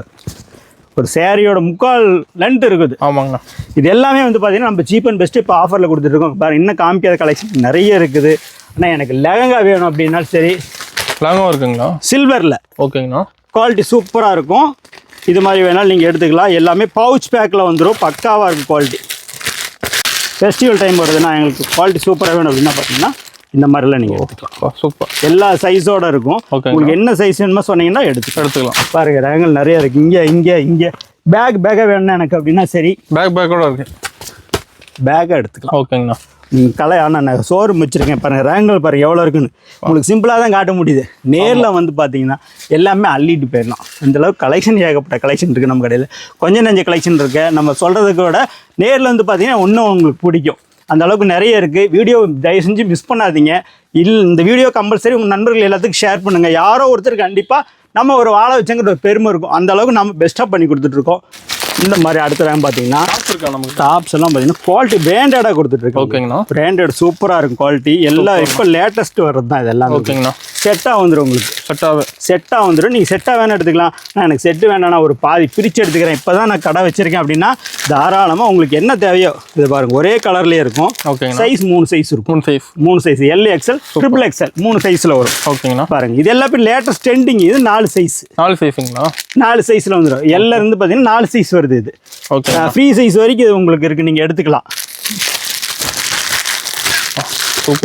ஒரு சேரீயோட 3/4 லென்த் இருக்குது. ஆமாங்கண்ணா. இது எல்லாமே வந்து பார்த்தீங்கன்னா நம்ம சீப் அண்ட் பெஸ்ட்டு இப்போ ஆஃபரில் கொடுத்துட்ருக்கோம். பாருங்கள், இன்னும் காமிக்காத கலெக்ஷன் நிறைய இருக்குது. ஆனால் எனக்கு லெஹங்கா வேணும் அப்படின்னாலும் சரி, லெஹங்கா இருக்குங்களா சில்வரில். ஓகேங்கண்ணா. குவாலிட்டி சூப்பராக இருக்கும். இது மாதிரி வேணாலும் நீங்கள் எடுத்துக்கலாம். எல்லாமே பவுச் பேக்கில் வந்துடும், பக்காவாக இருக்கும் குவாலிட்டி. ஃபெஸ்டிவல் டைம் வருதுன்னா எங்களுக்கு குவாலிட்டி சூப்பராக வேணும் அப்படின்னா பார்த்தீங்கன்னா இந்த மாதிரிலாம் நீங்கள் எடுத்துக்கலாம். சூப்பர். எல்லா சைஸோடு இருக்கும். உங்களுக்கு என்ன சைஸ் வேணுமோ சொன்னீங்கன்னா எடுத்துக்கலாம். பாருங்க, ரகங்கள் நிறைய இருக்குது. இங்கே பேக்காக வேணும்னா எனக்கு அப்படின்னா சரி, பேக்கோட இருக்குது, பேக்காக எடுத்துக்கலாம். ஓகேங்கண்ணா. கலை ஆனால் நான் சோறு வச்சுருக்கேன் பாருங்கள். ரகங்கள் பாருங்கள் எவ்வளோ இருக்குன்னு. உங்களுக்கு சிம்பிளாக தான் காட்ட முடியுது. நேரில் வந்து பார்த்தீங்கன்னா எல்லாமே அள்ளிட்டு போயிடலாம். அந்தளவுக்கு கலெக்ஷன் ஏகப்பட்ட கலெக்ஷன் இருக்குது நம்ம கடையில். கொஞ்சம் நெஞ்ச கலெக்ஷன் இருக்குது. நம்ம சொல்கிறதுக்கு விட நேரில் வந்து பார்த்தீங்கன்னா இன்னும் உங்களுக்கு பிடிக்கும். அந்த அளவுக்கு நிறைய இருக்குது. வீடியோ தயவு செஞ்சு மிஸ் பண்ணாதீங்க. இந்த வீடியோ கம்பல்சரி உங்கள் நண்பர்கள் எல்லாத்துக்கும் ஷேர் பண்ணுங்கள். யாரோ ஒருத்தர் கண்டிப்பாக நம்ம ஒரு வாழை வச்சுங்கிற ஒரு பெருமை இருக்கும். அந்த அளவுக்கு நம்ம பெஸ்ட்டாக பண்ணி கொடுத்துட்ருக்கோம். இந்த மாதிரி அடுத்த ரேம் பார்த்தீங்கன்னா டாப்ஸ் இருக்கா நமக்கு? டாப்ஸ் எல்லாம் பார்த்தீங்கன்னா குவாலிட்டி பிராண்டடாக கொடுத்துட்ருக்கோம். ஓகேங்கண்ணா. பிராண்டட் சூப்பராக இருக்கும் குவாலிட்டி. எல்லாம் இப்போ லேட்டஸ்ட் வர்றது தான் இதெல்லாம். ஓகேங்கண்ணா. செட்டாக வந்துடும் உங்களுக்கு. செட்டாக வந்துடும். நீங்கள் செட்டாக வேணும் எடுத்துக்கலாம். நான் எனக்கு செட்டு வேணாம், நான் ஒரு பாதி பிரித்து எடுத்துக்கிறேன், இப்போ தான் நான் கடை வச்சிருக்கேன் அப்படின்னா தாராளமாக உங்களுக்கு என்ன தேவையோ இது பாருங்கள், ஒரே கலர்லேயே இருக்கும். ஓகேங்க. சைஸ் 3 சைஸ் இருக்கும். 3 size L XL triple XL 3 சைஸில் வரும். ஓகேங்கண்ணா. பாருங்கள் இது எல்லாமே லேட்டஸ்ட் ட்ரெண்டிங். இது 4 சைஸ். 4 சைஸுங்களா? 4 சைஸில் வந்துடும். எல்ல இருந்து பார்த்தீங்கன்னா 4 சைஸ் வருது. இது ஓகே. ஃப்ரீ சைஸ் வரைக்கும் இது உங்களுக்கு இருக்குது, நீங்கள் எடுத்துக்கலாம்.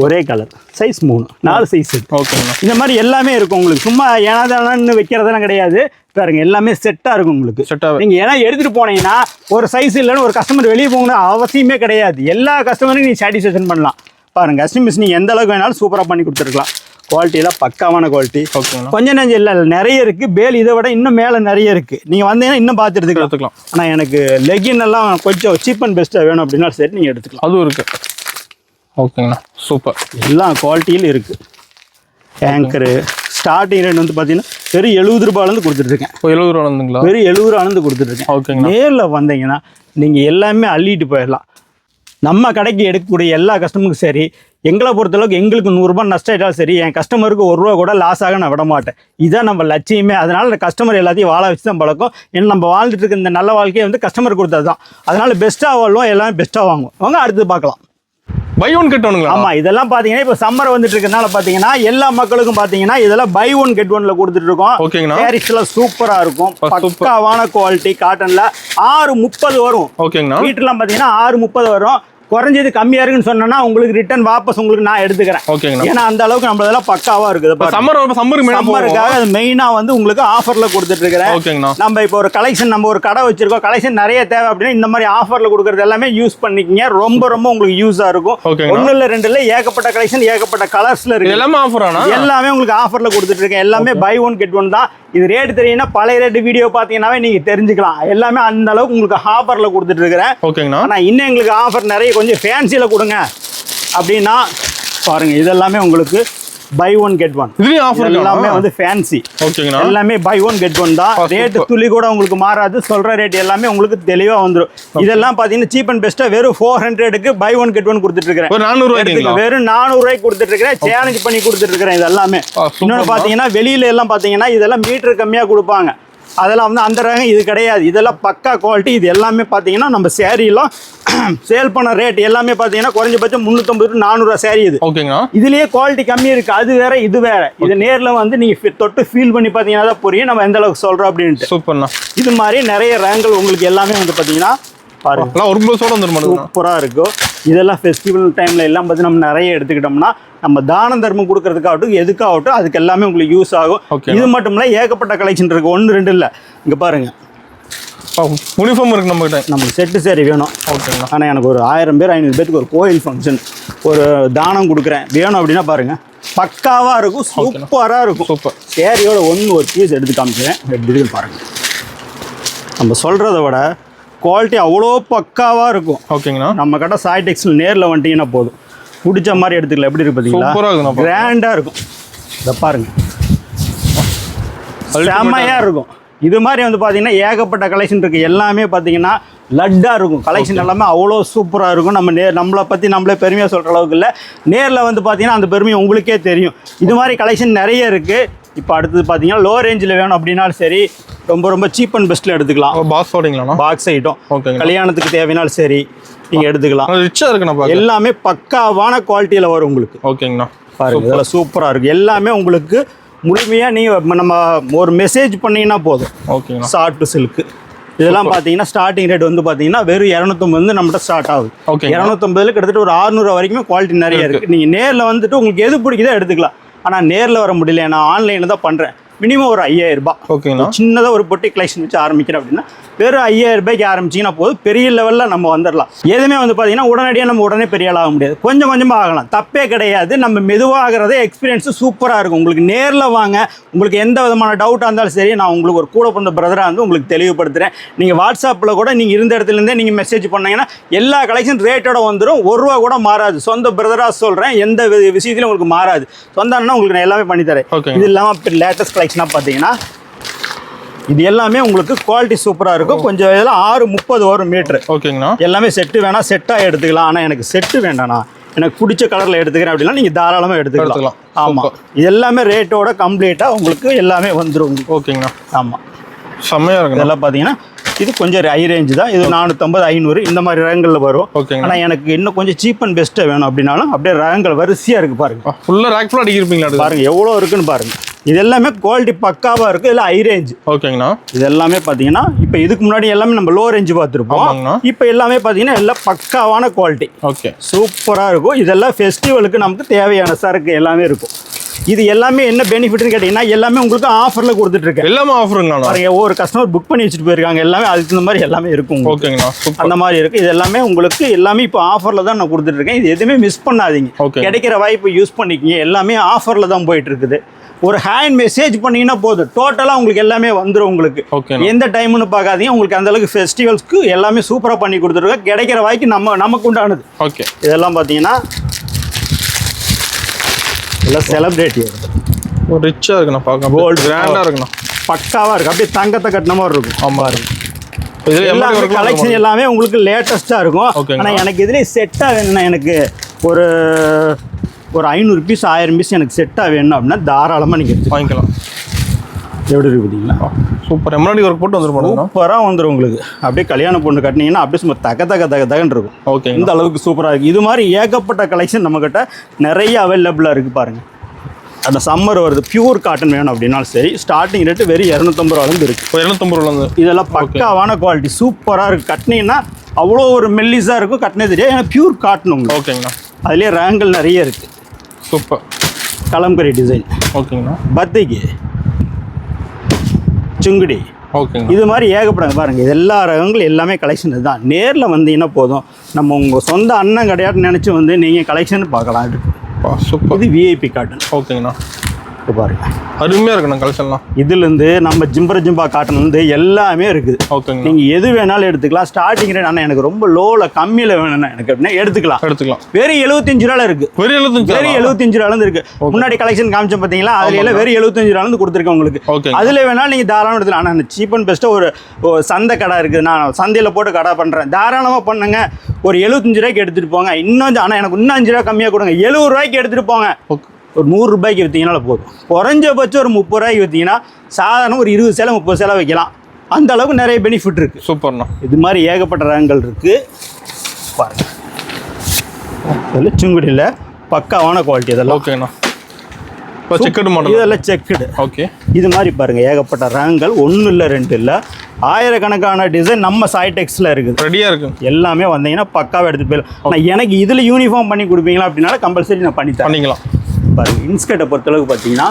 ஒரே கலர் சைஸ் 3 4 சைஸ். ஓகேங்க. இந்த மாதிரி எல்லாமே இருக்கும் உங்களுக்கு. சும்மா ஏனாதானு வைக்கிறதெல்லாம் கிடையாது. பாருங்க எல்லாமே செட்டாக இருக்கும் உங்களுக்கு. நீங்கள் ஏன்னா எடுத்துகிட்டு போனீங்கன்னா ஒரு சைஸ் இல்லைன்னு ஒரு கஸ்டமர் வெளியே போகணும்னு அவசியமே கிடையாது. எல்லா கஸ்டமரும் நீங்கள் சாட்டிஸ்ஃபேக்ஷன் பண்ணலாம். பாருங்கள் கஸ்டமர்ஸ் நீங்கள் எந்த அளவுக்கு வேணாலும் சூப்பராக பண்ணி கொடுத்துருக்கலாம். குவாலிட்டியெல்லாம் பக்காவான குவாலிட்டி. கொஞ்சம் நஞ்சம் இல்லை, நிறைய இருக்குது. பேல் இதை விட இன்னும் மேலே நிறைய இருக்குது. நீங்கள் வந்தீங்கன்னா இன்னும் பார்த்து எடுத்துக்கலாம். ஆனால் எனக்கு லெகின் எல்லாம் கொஞ்சம் சீப் அண்ட் பெஸ்ட்டாக வேணும் அப்படின்னா சரி நீங்கள் எடுத்துக்கலாம். அதுவும் இருக்குது. ஓகேங்கண்ணா. சூப்பர். எல்லா குவாலிட்டியிலும் இருக்குது. ஆங்கரு ஸ்டார்டிங் ரேட் வந்து பார்த்தீங்கன்னா வெறும் 70 ரூபாயிலேருந்து கொடுத்துட்ருக்கேன். 70 ரூபாலேருந்துங்களா? வெறும் 70 ரூபாலேருந்து கொடுத்துட்ருக்கேன். ஓகேங்க. நேரில் வந்தீங்கன்னா நீங்கள் எல்லாமே அள்ளிட்டு போயிடலாம். நம்ம கடைக்கு எடுக்கக்கூடிய எல்லா கஸ்டமருக்கும் சரி, எங்களை பொறுத்தளவுக்கு எங்களுக்கு 100 ரூபாய் நஷ்டம் ஆகிட்டாலும் சரி, என் கஸ்டமருக்கு 1 ரூபா கூட லாஸ் ஆக நான் விட மாட்டேன். இதுதான் நம்ம லட்சியமே. அதனால் கஸ்டமர் எல்லாத்தையும் வாழ வச்சு தான் பழக்கம். ஏன்னா நம்ம வாழ்ந்துட்டு இருக்க இந்த நல்ல வாழ்க்கையை வந்து கஸ்டமர் கொடுத்தது தான். அதனால் பெஸ்ட்டாக வாழ்வோம், எல்லாமே பெஸ்ட்டாக வாங்குவோம். வாங்க அடுத்து பார்க்கலாம். பை ஒன் கெட் ஒன்னுங்களா? ஆமாம், இதெல்லாம் பார்த்தீங்கன்னா இப்போ சம்மர் வந்துட்டு இருக்கனால பார்த்தீங்கன்னா எல்லா மக்களுக்கும் பார்த்தீங்கன்னா இதெல்லாம் பை ஒன் கெட் ஒன்ல கொடுத்துட்டு இருக்கோம். ஓகேங்கண்ணா. சாரீஸ்லாம் சூப்பராக இருக்கும். பக்காவான குவாலிட்டி காட்டனில் 630 வரும். ஓகேங்கண்ணா. வீட்டுலாம் பார்த்தீங்கன்னா 630 வரும். குறைஞ்சது கம்மியா இருக்குன்னு சொன்னா உங்களுக்கு ரிட்டர்ன் வாபஸ் உங்களுக்கு நான் எடுத்துக்கிறேன். ஓகேங்க. ஏன்னா அந்த அளவுக்கு நம்மளதெல்லாம் பக்காவா இருக்குது. சம்மருக்காக அது மெயினா வந்து உங்களுக்கு ஆஃபர்ல கொடுத்துட்டு இருக்கிறேன். ஓகேங்கண்ணா. நம்ம இப்போ ஒரு கலெக்ஷன், நம்ம ஒரு கடை வச்சிருக்கோம், கலெக்ஷன் நிறைய தேவை அப்படின்னா இந்த மாதிரி ஆஃபர்ல கொடுக்கறது எல்லாமே யூஸ் பண்ணிக்கங்க. ரொம்ப ரொம்ப உங்களுக்கு யூஸா இருக்கும். ஒன்னு இல்ல ரெண்டு இல்ல, ஏகப்பட்ட கலெக்ஷன் ஏகப்பட்ட கலர்ஸ்ல இருக்கு. எல்லாமே ஆஃபர் ஆனா எல்லாமே உங்களுக்கு ஆஃபர்ல கொடுத்துட்டு இருக்கேன். எல்லாமே பை ஒன் கெட் ஒன் தான். இது ரேட் தெரியும்னா பழைய ரேட் வீடியோ பாத்தீங்கன்னாவே நீங்க தெரிஞ்சுக்கலாம். எல்லாமே அந்த அளவுக்கு உங்களுக்கு ஆஃபர்ல கொடுத்துட்டு இருக்கிறேன். ஓகேங்கண்ணா. ஆனா இன்னும் எங்களுக்கு ஆஃபர் நிறைய கொஞ்சம் ஃபேன்சியில கொடுங்க அப்படின்னா பாருங்க, இதெல்லாமே உங்களுக்கு பை ஒன் கெட் ஒன். இதுலயும் ஆஃபர் எல்லாமே வந்து ஃபேன்சி. ஓகேங்கண்ணா. எல்லாமே பை ஒன் கெட் ஒன் தான். ரேட் துளி கூட உங்களுக்கு மாறாது. சொல்ற ரேட் எல்லாமே உங்களுக்கு தெளிவா வந்துடும். இதெல்லாம் பாத்தீங்கன்னா சீப் அண்ட் பெஸ்டா வெறும் 400க்கு பை ஒன் கெட் ஒன் கொடுத்துட்டு இருக்கிறேன். வெறும் 400 ரூபாய்க்கு கொடுத்துட்டு இருக்கிறேன். சேலஞ்ச் பண்ணி கொடுத்துட்டு இருக்கிறேன். இது எல்லாமே இன்னொன்று பாத்தீங்கன்னா வெளியில எல்லாம் பாத்தீங்கன்னா இதெல்லாம் மீட்டர் கம்மியா கொடுப்பாங்க. அதெல்லாம் வந்து அந்த ரகம் இது கிடையாது. இதெல்லாம் பக்கா குவாலிட்டி. இது எல்லாமே பார்த்தீங்கன்னா நம்ம சேரீலாம் சேல் பண்ண ரேட் எல்லாமே பார்த்தீங்கன்னா குறைஞ்சபட்சம் 350 to 400 சேரீ. இது ஓகேங்களா. இதுலேயே குவாலிட்டி கம்மி இருக்குது. அது வேற இது வேற. இது நேரில் வந்து நீங்கள் தொட்டு ஃபீல் பண்ணி பார்த்தீங்கன்னா தான் புரியும் நம்ம எந்த அளவுக்கு சொல்கிறோம் அப்படின்ட்டு. சூப்பர்ண்ணா. இது மாதிரி நிறைய ரகங்கள் உங்களுக்கு எல்லாமே வந்து பார்த்தீங்கன்னா சூப்பராக இருக்கும். இதெல்லாம் ஃபெஸ்டிவல் டைமில் எல்லாம் பார்த்து நம்ம நிறைய எடுத்துக்கிட்டோம்னா நம்ம தானம் தர்மம் கொடுக்கறதுக்காகட்டும் எதுக்காகட்டும் அதுக்கு எல்லாமே உங்களுக்கு யூஸ் ஆகும். இது மட்டும் இல்லை, ஏகப்பட்ட கலெக்ஷன் இருக்குது. 1 2 இல்லை. இங்கே பாருங்கள், யூனிஃபார்ம் இருக்குது நம்மகிட்ட. நமக்கு செட்டு சேரீ வேணும். ஓகேங்களா. ஆனால் எனக்கு ஒரு 1000 பேர் 500 பேருக்கு ஒரு கோயில் ஃபங்க்ஷன் ஒரு தானம் கொடுக்குறேன் வேணும் அப்படின்னா பாருங்கள், பக்காவாக இருக்கும். சூப்பராக இருக்கும். சூப்பர். சேரீயோட ஒரு பீஸ் எடுத்து காமிக்கிறேன். எப்படி இருக்குன்னு பாருங்கள். நம்ம சொல்கிறத விட குவாலிட்டி அவ்வளோ பக்காவாக இருக்கும். ஓகேங்கண்ணா. நம்ம கடை சாய் டெக்ஸ்டைல் நேரில் வந்துட்டீங்கன்னா போதும், பிடிச்ச மாதிரி எடுத்துக்கலாம். எப்படி இருக்கு பார்த்தீங்களா? கிராண்டாக இருக்கும். இதை பாருங்கள், செம்மையாக இருக்கும். இது மாதிரி வந்து பார்த்தீங்கன்னா ஏகப்பட்ட கலெக்ஷன் இருக்குது. எல்லாமே பார்த்தீங்கன்னா லட்டாக இருக்கும். கலெக்ஷன் எல்லாமே அவ்வளோ சூப்பராக இருக்கும். நம்மளை பற்றி நம்மளே பெருமையாக சொல்கிற அளவுக்கு இல்லை. நேரில் வந்து பார்த்தீங்கன்னா அந்த பெருமை உங்களுக்கே தெரியும். இது மாதிரி கலெக்ஷன் நிறைய இருக்குது. இப்போ அடுத்தது பார்த்தீங்கன்னா லோ ரேஞ்சில் வேணும் அப்படின்னாலும் சரி, ரொம்ப ரொம்ப சீப் அண்ட் பெஸ்ட்டில் எடுத்துக்கலாம். பாக்ஸ் ஐட்டம் கல்யாணத்துக்கு தேவைனாலும் சரி நீங்கள் எடுத்துக்கலாம். ரிச்சாக இருக்குண்ணா. எல்லாமே பக்காவான குவாலிட்டியில் வரும் உங்களுக்கு. ஓகேங்கண்ணா. பாருங்கள், இதெல்லாம் சூப்பராக இருக்குது. எல்லாமே உங்களுக்கு முழுமையாக நீங்கள் நம்ம ஒரு மெசேஜ் பண்ணிங்கன்னா போதும். ஓகேங்கண்ணா. ஷார்ட் சில்க்கு இதெல்லாம் பார்த்தீங்கன்னா ஸ்டார்டிங் ரேட் வந்து பார்த்தீங்கன்னா வெறும் 250 வந்து நம்மகிட்ட ஸ்டார்ட் ஆகுது. 250 கிட்டத்தட்ட ஒரு 600 வரைக்குமே குவாலிட்டி நிறைய இருக்குது. நீங்கள் நேரில் வந்துட்டு உங்களுக்கு எது பிடிக்குதோ எடுத்துக்கலாம். ஆனால் நேரில் வர முடியல, நான் ஆன்லைனில் தான் பண்ணுறேன். மினிமம் ஒரு 5000 ரூபாய். ஓகேங்களா. சின்னதாக ஒரு பொட்டி கலெக்ஷன் வச்சு ஆரம்பிக்கிறேன் அப்படின்னா வெறும் 5000 ரூபாய்க்கு ஆரம்பிச்சிங்கன்னா போதும், பெரிய லெவலில் நம்ம வந்துடலாம். எதுவுமே வந்து பார்த்தீங்கன்னா உடனடியாக நம்ம உடனே பெரிய ஆள் ஆக முடியாது. கொஞ்சம் கொஞ்சமாக ஆகலாம், தப்பே கிடையாது. நம்ம மெதுவாகிறதே எக்ஸ்பீரியன்ஸு சூப்பராக இருக்கும். உங்களுக்கு நேரில் வாங்க, உங்களுக்கு எந்த விதமான டவுட்டாக இருந்தாலும் சரி, நான் உங்களுக்கு ஒரு கூட பிறந்த பிரதராக வந்து உங்களுக்கு தெளிவுபடுத்துகிறேன். நீங்கள் வாட்ஸ்அப்பில் கூட நீங்கள் இருந்த இடத்துலேருந்தே நீங்கள் மெசேஜ் பண்ணீங்கன்னா எல்லா கலெக்ஷன் ரேட்டோட வந்துடும். 1 ரூபா கூட மாறாது. சொந்த பிரதராக சொல்கிறேன், எந்த விஷயத்திலும் உங்களுக்கு மாறாது. சொந்தம்னா உங்களுக்கு நான் எல்லாமே பண்ணித்தரேன். இது இல்லாமல் லேட்டஸ்ட் கலெக்ஷனாக பார்த்தீங்கன்னா இது எல்லாமே உங்களுக்கு குவாலிட்டி சூப்பரா இருக்கும். கொஞ்சம் இதெல்லாம் 6:30 வரும் மீட்டர். ஓகேங்கண்ணா. எல்லாமே செட்டு வேணா செட்டாக எடுத்துக்கலாம். ஆனால் எனக்கு செட்டு வேண்டாண்ணா, எனக்கு பிடிச்ச கலரில் எடுத்துக்கிறேன் அப்படின்னா நீங்கள் தாராளமாக எடுத்துக்கலாம். ஆமாம், இது எல்லாமே ரேட்டோட கம்ப்ளீட்டாக உங்களுக்கு எல்லாமே வந்துடும். ஓகேங்கண்ணா. ஆமாம், செம்மையாக இருக்கும். இதெல்லாம் பார்த்தீங்கன்னா இது கொஞ்சம் ஹை ரேஞ்சு தான். இது 450, 500 இந்த மாதிரி ரகங்களில் வரும். ஓகேங்க. ஆனால் எனக்கு இன்னும் கொஞ்சம் சீப் அண்ட் பெஸ்ட்டாக வேணும் அப்படின்னாலும் அப்படியே ரகங்கள் வரிசையாக இருக்குது பாருங்க. ஃபுல்லாக ரேக் ஃபுல்லாக அடிக்கிருப்பீங்களா? பாருங்க எவ்வளோ இருக்குன்னு பாருங்க. இது எல்லாமே குவாலிட்டி பக்காவாக இருக்குது. இதெல்லாம் ஹை ரேஞ்ச். ஓகேங்கண்ணா. இது எல்லாமே பார்த்தீங்கன்னா இப்போ இதுக்கு முன்னாடி எல்லாமே நம்ம லோ ரேஞ்சு பார்த்துருப்போம். இப்போ எல்லாமே பார்த்தீங்கன்னா எல்லாம் பக்காவான குவாலிட்டி. ஓகே, சூப்பராக இருக்கும். இதெல்லாம் ஃபெஸ்டிவலுக்கு நமக்கு தேவையான சரக்கு எல்லாமே இருக்கும். இது எல்லாமே என்ன பெனிஃபிட்னு கேட்டிங்கன்னா எல்லாமே உங்களுக்கு ஆஃபரில் கொடுத்துட்ருக்கேன். எல்லாமே ஆஃபருங்களா? பாருங்க, ஒவ்வொரு கஸ்டமர் புக் பண்ணி வச்சுட்டு போயிருக்காங்க. எல்லாமே அதுக்கு இந்த மாதிரி எல்லாமே இருக்கும். ஓகேங்கண்ணா. அந்த மாதிரி இருக்குது. இது எல்லாமே உங்களுக்கு எல்லாமே இப்போ ஆஃபரில் தான் நான் கொடுத்துட்ருக்கேன். இது எதுவுமே மிஸ் பண்ணாதீங்க. கிடைக்கிற வாய்ப்பு யூஸ் பண்ணிக்கிங்க. எல்லாமே ஆஃபரில் தான் போயிட்டு இருக்குது. ஒரு ஹேண்ட் மெசேஜ் பண்ணீங்கன்னா போதும், டோட்டலாக உங்களுக்கு எல்லாமே வந்துடும். உங்களுக்கு எந்த டைம்னு பார்க்காதீங்க. உங்களுக்கு அந்த அளவுக்கு ஃபெஸ்டிவல்ஸ்க்கு எல்லாமே சூப்பராக பண்ணி கொடுத்துருக்கோம். கிடைக்கிற வாய்க்கு நமக்கு உண்டானது. ஓகே, இதெல்லாம் பார்த்தீங்கன்னா எல்லாம் செலிப்ரேட்டி வருது. ஒரு ரிச்சாக இருக்குண்ணா, பார்க்க கோல்டு கிராண்டாக இருக்குண்ணா, பக்காவாக இருக்குது. அப்படியே தங்கத்தை கட்டின மாதிரி இருக்கும். ஆமாம் இருக்கும். எல்லாமே கலெக்ஷன் எல்லாமே உங்களுக்கு லேட்டஸ்ட்டாக இருக்கும். ஆனால் எனக்கு இதுலேயே செட்டாக வேணும்னா எனக்கு ஒரு 500 பீஸ் 1000 பீஸ் எனக்கு செட்டாக வேணும் அப்படின்னா தாராளமாக நீங்கள் எடுத்து வாங்கிக்கலாம். எப்படி இருக்கு பார்த்தீங்களா? சூப்பர். எம்ப்ராய்டரி ஒர்க் போட்டு வந்துடும். சூப்பராக வந்துடும் உங்களுக்கு. அப்படியே கல்யாண பொண்ணு கட்டினீங்கன்னா அப்படியே சும்மா தகன்னு இருக்கும். ஓகே, இந்த அளவுக்கு சூப்பராக இருக்குது. இது மாதிரி ஏகப்பட்ட கலெக்ஷன் நம்மக்கிட்ட நிறைய அவைலபிளாக இருக்குது பாருங்கள். அந்த சம்மர் வருது, பியூர் காட்டன் வேணும் அப்படின்னாலும் சரி, ஸ்டார்டிங் ரேட்டு வெறும் 250 ரூபாலேருந்து இருக்குது. 250 ரூபாலேருந்து. இதெல்லாம் பக்காவான குவாலிட்டி சூப்பராக இருக்குது. கட்டினீங்கன்னா அவ்வளோ ஒரு மெல்லிஸாக இருக்கும். கட்டினே தெரியாது, ஏன்னா பியூர் காட்டன் உங்களுக்கு. ஓகேங்கண்ணா. அதுலேயே ரகங்கள் நிறைய இருக்குது. சூப்பர். கலம்கரி டிசைன். ஓகேங்கண்ணா. பத்திக்கு, சுங்குடி. ஓகேங்க. இது மாதிரி ஏகப்படாங்க பாருங்கள். இது எல்லா ரகங்களும் எல்லாமே கலெக்ஷன் தான். நேரில் வந்தீங்கன்னா போதும், நம்ம உங்கள் சொந்த அண்ணன் கிடையாதுன்னு நினச்சி வந்து நீங்கள் கலெக்ஷன் பார்க்கலாம். சூப்பர். இது விஐபி காட்டன். ஓகேங்கண்ணா. பாருங்க, அருமையாக இருக்குண்ணா கலெக்ஷன்லாம். இதுலேருந்து நம்ம ஜிம்பா காட்டன் வந்து எல்லாமே இருக்குது. ஓகேங்க. நீங்கள் எது வேணாலும் எடுத்துக்கலாம். ஸ்டார்டிங் ரேட் ஆனால் எனக்கு ரொம்ப லோவில் கம்மியில் வேணும்னா எனக்கு அப்படின்னா எடுத்துக்கலாம். வெறும் 75 ரூபாயில் இருக்குது. வெறும் 75 ரூபாலேருந்து இருக்குது. முன்னாடி கலெக்ஷன் காமிச்சோம் பார்த்தீங்களா, அதுல எல்லாம் வெறும் 75 ரூபாலேருந்து கொடுத்துருக்கேன் உங்களுக்கு. அதில் வேணாலும் நீங்கள் தாராளமாக எடுத்துக்கலாம். ஆனால் சீப் அண்ட் பெஸ்ட்டாக ஒரு சந்தை கடை இருக்குது, நான் சந்தையில் போட்டு கடை பண்ணுறேன், தாராளமாக பண்ணுங்க. ஒரு 75 ரூபாய்க்கு எடுத்துகிட்டு போங்க. இன்னும் ஆனால் எனக்கு இன்னும் 5 ரூபா கம்மியாக கொடுங்க. 70 ரூபாய்க்கு எடுத்துகிட்டு போங்க. ஒரு 100 ரூபாய்க்கு விற்றீங்கனால போதும். குறைஞ்சபட்சம் ஒரு 30 ரூபாய்க்கு விற்றீங்கன்னா சாதாரண ஒரு 20 சேலை 30 சேலை வைக்கலாம். அந்த அளவுக்கு நிறைய பெனிஃபிட் இருக்குது. சூப்பர்ண்ணா. இது மாதிரி ஏகப்பட்ட ரகங்கள் இருக்குது பாருங்க. இதெல்லாம் சுங்குடியில் பக்காவான குவாலிட்டி. இதெல்லாம் ஓகேண்ணா. Checked model. இதெல்லாம் செக்குடு. ஓகே. இது மாதிரி பாருங்கள் ஏகப்பட்ட ரகங்கள். 1 இல்லை 2 இல்லை, ஆயிரக்கணக்கான டிசைன் நம்ம சாய்டெக்ஸில் இருக்குது. ரெடியாக இருக்குது. எல்லாமே வந்தீங்கன்னா பக்காவாக எடுத்துகிட்டு போயிடலாம். ஆனால் எனக்கு இதில் யூனிஃபார்ம் பண்ணி கொடுப்பீங்களா அப்படின்னால கம்பல்சரி நான் பண்ணிக்கலாம். பாருங்கள், இன்ஸ்கர்ட்டை பொறுத்தளவுக்கு பார்த்தீங்கன்னா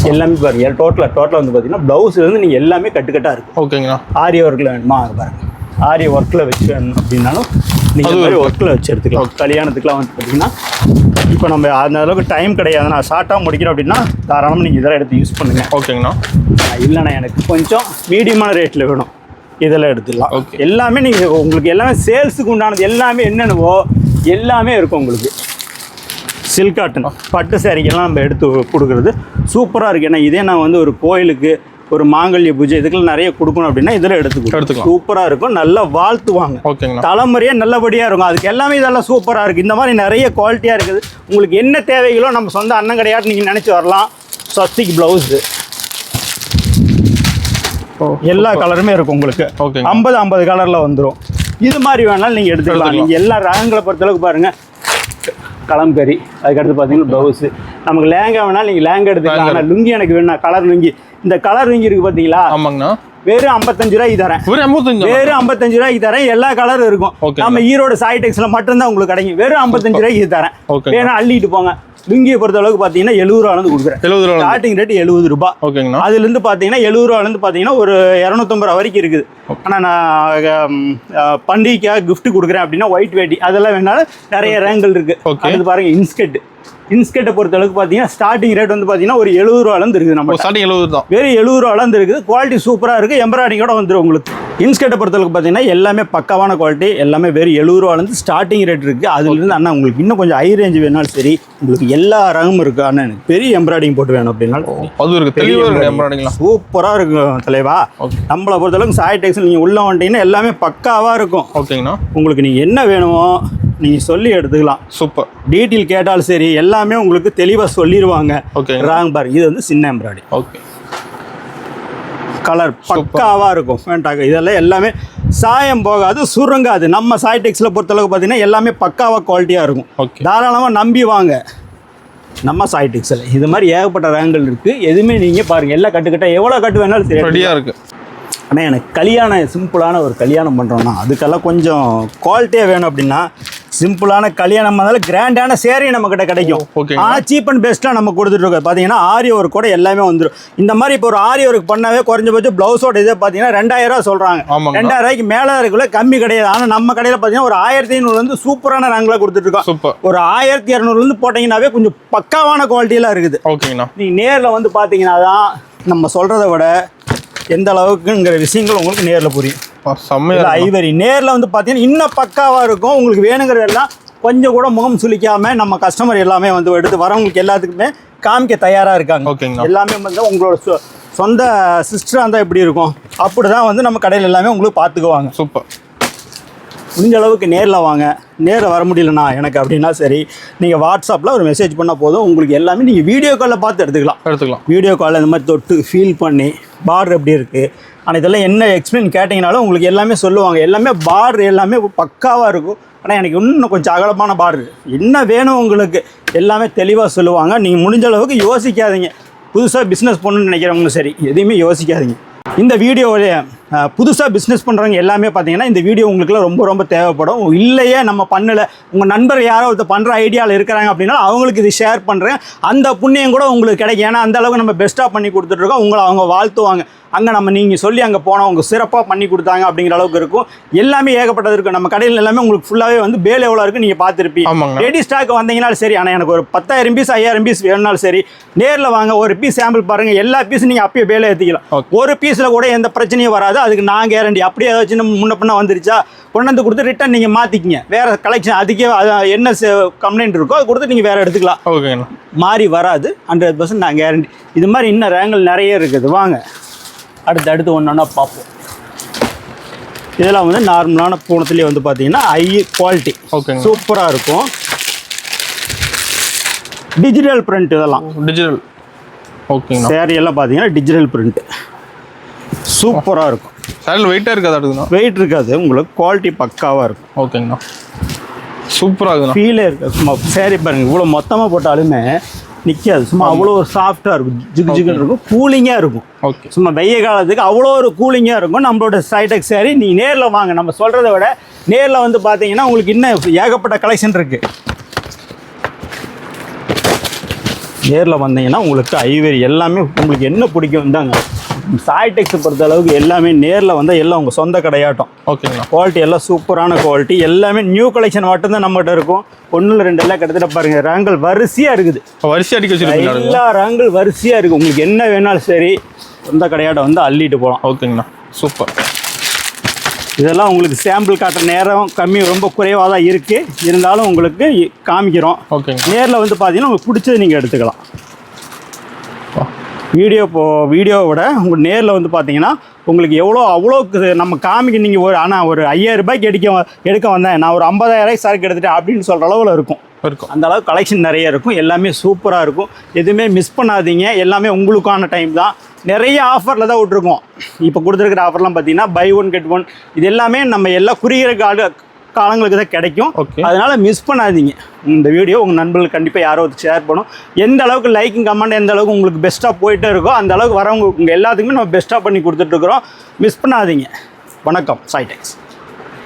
எல்லாமே பாருங்கள் டோட்டலாக வந்து பார்த்தீங்கன்னா ப்ளவுஸ்லேருந்து நீங்கள் எல்லாமே கட்டுக்கட்டாக இருக்குது. ஓகேங்கண்ணா. ஆரி ஒர்க்கில் வேணுமா பாருங்கள், ஆரி ஒர்க்கில் வச்சு வேணும் அப்படின்னாலும் நீங்கள் மாதிரி ஒர்க்கில் வச்சு எடுத்துக்கலாம். கல்யாணத்துக்குலாம் வந்து பார்த்தீங்கன்னா இப்போ நம்ம அந்த அளவுக்கு டைம் கிடையாது, நான் ஷார்ட்டாக முடிக்கிறோம் அப்படின்னா தாராளமாக நீங்கள் இதெல்லாம் எடுத்து யூஸ் பண்ணுங்கள். ஓகேங்கண்ணா. இல்லைண்ணா எனக்கு கொஞ்சம் மீடியமான ரேட்டில் வேணும், இதெல்லாம் எடுத்துக்கலாம். ஓகே. எல்லாமே நீங்கள் உங்களுக்கு எல்லாமே சேல்ஸுக்கு உண்டானது எல்லாமே என்னென்னவோ எல்லாமே இருக்கும் உங்களுக்கு. சில்க் காட்டன் பட்டு சேரீக்கெல்லாம் நம்ம எடுத்து கொடுக்குறது சூப்பராக இருக்குது. ஏன்னா இதே நான் வந்து ஒரு கோயிலுக்கு, ஒரு மாங்கல்ய பூஜை இதுக்கெல்லாம் நிறைய கொடுக்கணும் அப்படின்னா இதில் எடுத்துக்கலாம். சூப்பராக இருக்கும், நல்லா வாழ்த்துவாங்க. ஓகேங்க. தலைமுறையாக நல்லபடியாக இருக்கும். அதுக்கு எல்லாமே இதெல்லாம் சூப்பராக இருக்குது. இந்த மாதிரி நிறைய குவாலிட்டியாக இருக்குது. உங்களுக்கு என்ன தேவைகளோ நம்ம சொந்த அண்ணன் கிடையாது நீங்கள் நினச்சி வரலாம். ஸ்வஸ்திக் ப்ளவுஸு எல்லா கலருமே இருக்கும் உங்களுக்கு. 50 கலரில் வந்துடும். இது மாதிரி வேணாலும் நீங்கள் எடுத்துக்கலாம். நீங்கள் எல்லா ரகங்களை பொறுத்தளவுக்கு பாருங்கள். கலம்கரி, அதுக்கடுத்து பார்த்தீங்கன்னா ப்ளவுஸு. நமக்கு லேங்கா வேணாலும் நீங்கள் லேங்கா எடுத்துக்கலாம். ஆனால் லுங்கி எனக்கு வேணும், கலர் லுங்கி. இந்த கலர் லுங்கி இருக்குது பார்த்தீங்களா? ஆமாங்கண்ணா. வெறும் 55 ரூபாய்க்கு தரேன். வெறும் 55 ரூபாய்க்கு தரேன். எல்லா கலரும் இருக்கும். நம்ம ஈரோடு சாய்டெக்ஸில் மட்டும்தான் உங்களுக்கு கிடைக்கும். வெறும் 55 ரூபாய்க்கு தரேன். வேணா அள்ளிட்டு போங்க. லுங்கியை பொறுத்த அளவுக்கு பார்த்தீங்கன்னா 70 ரூபாலேருந்து கொடுக்குறேன். ஸ்டார்டிங் ரேட் 70 ரூபா. ஓகேங்கண்ணா. அதுலேருந்து பார்த்தீங்கன்னா 70 ரூபாலேருந்து பார்த்தீங்கன்னா ஒரு 250 ரூபா வரைக்கும் இருக்குது. ஆனால் நான் பண்டிகைக்காக கிஃப்ட் கொடுக்குறேன் அப்படின்னா ஒயிட் வேட்டி அதெல்லாம் வேணாலும் நிறைய ரேங்கல் இருக்குது. அது பாருங்க, இன்ஸ்கர்ட்டை பொறுத்த அளவுக்கு பார்த்தீங்கன்னா ஸ்டார்டிங் ரேட் வந்து பார்த்தீங்கன்னா ஒரு 70 ரூபாலேருந்து இருக்குது. நம்ம ஸ்டார்டிங் 70 தான். வெறும் 70 ரூபாலேருந்து இருக்குது. குவாலிட்டி சூப்பராக இருக்குது. எம்ப்ராய்டிங்கோட வந்துடும் உங்களுக்கு. இன்ஸ்கர்ட்டை பொறுத்தளவுக்கு பார்த்தீங்கன்னா எல்லாமே பக்காவான குவாலிட்டி, எல்லாமே வெறும் 70 ரூபாலேருந்து ஸ்டார்டிங் ரேட் இருக்குது. அதுலேருந்து அண்ணா உங்களுக்கு இன்னும் கொஞ்சம் ஹை ரேஞ்ச் வேணாலும் சரி, உங்களுக்கு எல்லா ரகமும் இருக்குது. அண்ணா எனக்கு பெரிய எம்ப்ராய்டிங் போட்டு வேணும் அப்படின்னாலும் அது இருக்குது, தெளிவாக இருக்குது எம்ப்ராய்டிங்லாம் சூப்பராக இருக்கும் தலைவா. நம்மளை பொறுத்தளவுக்கு சாய் டெக்ஸ்டைல் நீங்கள் உள்ளே வந்துட்டீங்கன்னா எல்லாமே பக்காவாக இருக்கும். ஓகேங்கண்ணா. உங்களுக்கு நீங்கள் என்ன வேணுமோ நீங்கள் சொல்லி எடுத்துக்கலாம். சூப்பர். டீட்டெயில் கேட்டாலும் சரி எல்லாமே உங்களுக்கு தெளிவாக சொல்லிடுவாங்க. ஓகே. ராங் பாருங்க, இது வந்து சின்ன எம்ப்ராய்டிங். ஓகே. கலர் பக்காவாக இருக்கும். வேண்டாங்க, இதெல்லாம் எல்லாமே சாயம் போகாது, சுருங்காது. நம்ம சாய் டெக்ஸில் பொறுத்தளவுக்கு பார்த்தீங்கன்னா எல்லாமே பக்காவாக குவாலிட்டியாக இருக்கும். தாராளமாக நம்பி வாங்க நம்ம சாய் டெக்ஸில். இது மாதிரி ஏகப்பட்ட ரகங்கள் இருக்குது. எதுவுமே நீங்கள் பாருங்கள், எல்லாம் கட்டுக்கிட்ட எவ்வளோ கட்டு வேணாலும் சரி ரெடியாக இருக்குது. ஆனால் எனக்கு கல்யாணம் சிம்பிளான ஒரு கல்யாணம் பண்ணுறோன்னா அதுக்கெல்லாம் கொஞ்சம் குவாலிட்டியாக வேணும். அப்படின்னா சிம்பிளான கல்யாணம் இருந்தாலும் கிராண்டான சேரீ நம்மக்கிட்ட கிடைக்கும். ஆனால் சீப் அண்ட் பெஸ்ட்டாக நம்ம கொடுத்துட்ருக்கோம். பார்த்தீங்கன்னா ஆரி ஒர்க் கூட எல்லாமே வந்துடும். இந்த மாதிரி இப்போ ஒரு ஆரி ஒர்க் பண்ணாவே குறைஞ்சபட்சம் ப்ளவுஸோட இதே பார்த்தீங்கன்னா 2000 ரூபா சொல்கிறாங்க. 2000 ரூபாய்க்கு மேலே இருக்குள்ள கம்மி கிடையாது. ஆனால் நம்ம கடையில் பார்த்தீங்கன்னா ஒரு 1500 வந்து சூப்பரான ரங்களாக கொடுத்துட்ருக்கோம். ஒரு 1200 போட்டிங்கன்னாவே கொஞ்சம் பக்காவான குவாலிட்டியெல்லாம் இருக்குது. ஓகேங்கண்ணா. நீங்கள் நேரில் வந்து பார்த்தீங்கன்னா தான் நம்ம சொல்கிறத விட எந்த அளவுக்குங்கிற விஷயங்கள் உங்களுக்கு நேரில் புரியும். ஐவரி நேரில் வந்து பார்த்தீங்கன்னா இன்னும் பக்காவாக இருக்கும். உங்களுக்கு வேணுங்கிறதெல்லாம் கொஞ்சம் கூட முகம் சுளிக்காமல் நம்ம கஸ்டமர் எல்லாமே வந்து எடுத்து வரவங்களுக்கு எல்லாத்துக்குமே காமிக்க தயாராக இருக்காங்க. எல்லாமே வந்து உங்களோட சொந்த சிஸ்டராக இருந்தால் எப்படி இருக்கும் அப்படி தான் வந்து நம்ம கடையில் எல்லாமே உங்களுக்கு பார்த்துக்குவாங்க. சூப்பர். முடிஞ்ச அளவுக்கு நேரில் வாங்க. நேரில் வர முடியலண்ணா எனக்கு அப்படின்னா சரி, நீங்கள் வாட்ஸ்அப்பில் ஒரு மெசேஜ் பண்ணால் போதும். உங்களுக்கு எல்லாமே நீங்கள் வீடியோ காலில் பார்த்து எடுத்துக்கலாம். வீடியோ காலில் இந்த மாதிரி தொட்டு ஃபீல் பண்ணி பார்டர் எப்படி இருக்குது, ஆனால் இதெல்லாம் என்ன எக்ஸ்பிளைன் கேட்டிங்கனாலும் உங்களுக்கு எல்லாமே சொல்லுவாங்க. எல்லாமே பார்டர் எல்லாமே பக்காவாக இருக்கும். ஆனால் எனக்கு இன்னும் கொஞ்சம் அகலமான பார்டர் என்ன வேணும் உங்களுக்கு எல்லாமே தெளிவாக சொல்லுவாங்க. நீங்கள் முடிஞ்ச அளவுக்கு யோசிக்காதீங்க. புதுசாக பிஸ்னஸ் பண்ணணும்னு நினைக்கிறவங்களும் சரி, எதையுமே யோசிக்காதீங்க. இந்த வீடியோவிலே புதுசாக பிஸ்னஸ் பண்ணுறவங்க எல்லாமே பார்த்தீங்கன்னா இந்த வீடியோ உங்களுக்குலாம் ரொம்ப ரொம்ப தேவைப்படும். இல்லையே நம்ம பண்ணலை, உங்கள் நண்பர் யாரோ ஒருத்தர் பண்ணுற ஐடியாவில் இருக்கிறாங்க அப்படின்னா அவங்களுக்கு இது ஷேர் பண்ணுறேன். அந்த புண்ணியம் கூட உங்களுக்கு கிடைக்கும். ஏன்னா அந்தளவுக்கு நம்ம பெஸ்ட்டாக பண்ணி கொடுத்துட்ருக்கோம். உங்களை அவங்க வாழ்த்துவாங்க. அங்கே நம்ம நீங்கள் சொல்லி அங்கே போனால் அவங்க சிறப்பாக பண்ணி கொடுத்தாங்க அப்படிங்கிற அளவுக்கு இருக்கும். எல்லாமே ஏகப்பட்டது இருக்கும். நம்ம கடையில் எல்லாமே உங்களுக்கு ஃபுல்லாகவே வந்து பேல் எவ்வளோ இருக்குது நீங்கள் பார்த்துருப்பீங்க. ரெடி ஸ்டாக் வந்தீங்கனாலும் சரி, ஆனால் எனக்கு ஒரு 10,000 பீஸ் 5000 பீஸ் வேணுனாலும் சரி நேரில் வாங்க. ஒரு பீஸ் சாம்பிள் பாருங்கள். எல்லா பீஸும் நீங்கள் அப்பயே பேலே ஏற்றிக்கலாம். ஒரு பீஸில் கூட எந்த பிரச்சனையும் வராது. அதுக்கு நான் கேரண்டி. அப்படியே ஏதாச்சும் நம்ம முன்ன பின்ன வந்துருச்சா கொண்டு வந்து கொடுத்து ரிட்டன் நீங்கள் மாற்றிக்கிங்க. வேறு கலெக்ஷன் அதுக்கே என்ன கம்ப்ளைண்ட் இருக்கோ அது கொடுத்து நீங்கள் வேறு எடுத்துக்கலாம். ஓகேண்ணா. மாறி வராது. 100% நான் கேரண்டி. இது மாதிரி இன்னும் ரேங்கல் நிறைய இருக்குது. வாங்க அடுத்து ஒன்று ஒன்றா பார்ப்போம். இதெல்லாம் வந்து நார்மலான பூனத்துலேயே வந்து பார்த்தீங்கன்னா ஹை குவாலிட்டி. ஓகே, சூப்பராக இருக்கும். டிஜிட்டல் பிரிண்ட் இதெல்லாம் டிஜிட்டல். ஓகே. சேரீ எல்லாம் பார்த்தீங்கன்னா டிஜிட்டல் பிரிண்ட் சூப்பராக இருக்கும். சேரீ வெயிட்டாக இருக்காது? வெயிட் இருக்காது. உங்களுக்கு குவாலிட்டி பக்காவாக இருக்கும். ஓகேங்கண்ணா. சூப்பராக இருக்குண்ணா. ஃபீலே இருக்குது. சும்மா சேரீ பாருங்கள், இவ்வளோ மொத்தமாக போட்டாலுமே நிற்காது. சும்மா அவ்வளோ ஒரு சாஃப்டாக இருக்கும், ஜிகுன்னு இருக்கும், கூலிங்காக இருக்கும். ஓகே. சும்மா வெய்ய காலத்துக்கு அவ்வளோ ஒரு கூலிங்காக இருக்கும். நம்மளோட சைடெக்ஸ் சாரி நீங்கள் நேரில் வாங்க. நம்ம சொல்கிறத விட நேரில் வந்து பார்த்தீங்கன்னா உங்களுக்கு இன்னும் ஏகப்பட்ட கலெக்ஷன் இருக்குது. நேரில் வந்தீங்கன்னா உங்களுக்கு ஐவரி எல்லாமே உங்களுக்கு என்ன பிடிக்கும் தாங்க. சாய்டெக்ஸை பொறுத்த அளவுக்கு எல்லாமே நேரில் வந்தால் எல்லாம் உங்கள் சொந்த கடையாட்டம். ஓகேங்களா. குவாலிட்டி எல்லாம் சூப்பரான குவாலிட்டி. எல்லாமே நியூ கலெக்ஷன் மட்டும்தான் நம்மகிட்ட இருக்கும். 1 2 கிட்டத்தட்ட பாருங்கள் ரேங்கல் வரிசையாக இருக்குது. வரிசை அடிக்க வச்சுருக்கீங்க. எல்லா ரேங்கல் வரிசையாக இருக்குது. உங்களுக்கு என்ன வேணாலும் சரி சொந்த கடையாட்டம் வந்து அள்ளிட்டு போகலாம். ஓகேங்கண்ணா. சூப்பர். இதெல்லாம் உங்களுக்கு சாம்பிள் காட்டுற நேரம் கம்மி ரொம்ப குறைவாக தான் இருக்குது. இருந்தாலும் உங்களுக்கு காமிக்கிறோம். ஓகே. நேரில் வந்து பார்த்தீங்கன்னா உங்களுக்கு பிடிச்சது நீங்கள் எடுத்துக்கலாம். வீடியோவோட உங்கள் நேரில் வந்து பார்த்தீங்கன்னா உங்களுக்கு அவ்வளோக்கு நம்ம காமிக்க நீங்கள் ஆனால் ஒரு 5000 ரூபாய்க்கு எடுக்க வந்தேன், நான் ஒரு 50,000 சரக்கு எடுத்துட்டேன் அப்படின்னு சொல்கிற அளவில் இருக்கும். அந்த அளவுக்கு கலெக்ஷன் நிறைய இருக்கும். எல்லாமே சூப்பராக இருக்கும். எதுவுமே மிஸ் பண்ணாதீங்க. எல்லாமே உங்களுக்கான டைம் தான். நிறைய ஆஃபரில் தான் விட்ருக்கோம். இப்போ கொடுத்துருக்கிற ஆஃபர்லாம் பார்த்தீங்கன்னா buy 1 get 1 இது எல்லாமே நம்ம எல்லாம் குறுகிற காலங்களுக்கு தான் கிடைக்கும். அதனால் மிஸ் பண்ணாதீங்க. இந்த வீடியோ உங்கள் நண்பர்களுக்கு கண்டிப்பாக யாரோ ஷேர் பண்ணும். எந்த அளவுக்கு லைக்கிங் கமெண்ட் எந்த அளவுக்கு உங்களுக்கு பெஸ்ட்டாக போயிட்டே இருக்கோ அந்த அளவுக்கு வரவங்க உங்கள் எல்லாத்துக்குமே நம்ம பெஸ்ட்டாக பண்ணி கொடுத்துட்ருக்குறோம். மிஸ் பண்ணாதீங்க. வணக்கம். சாய்டெக்ஸ்.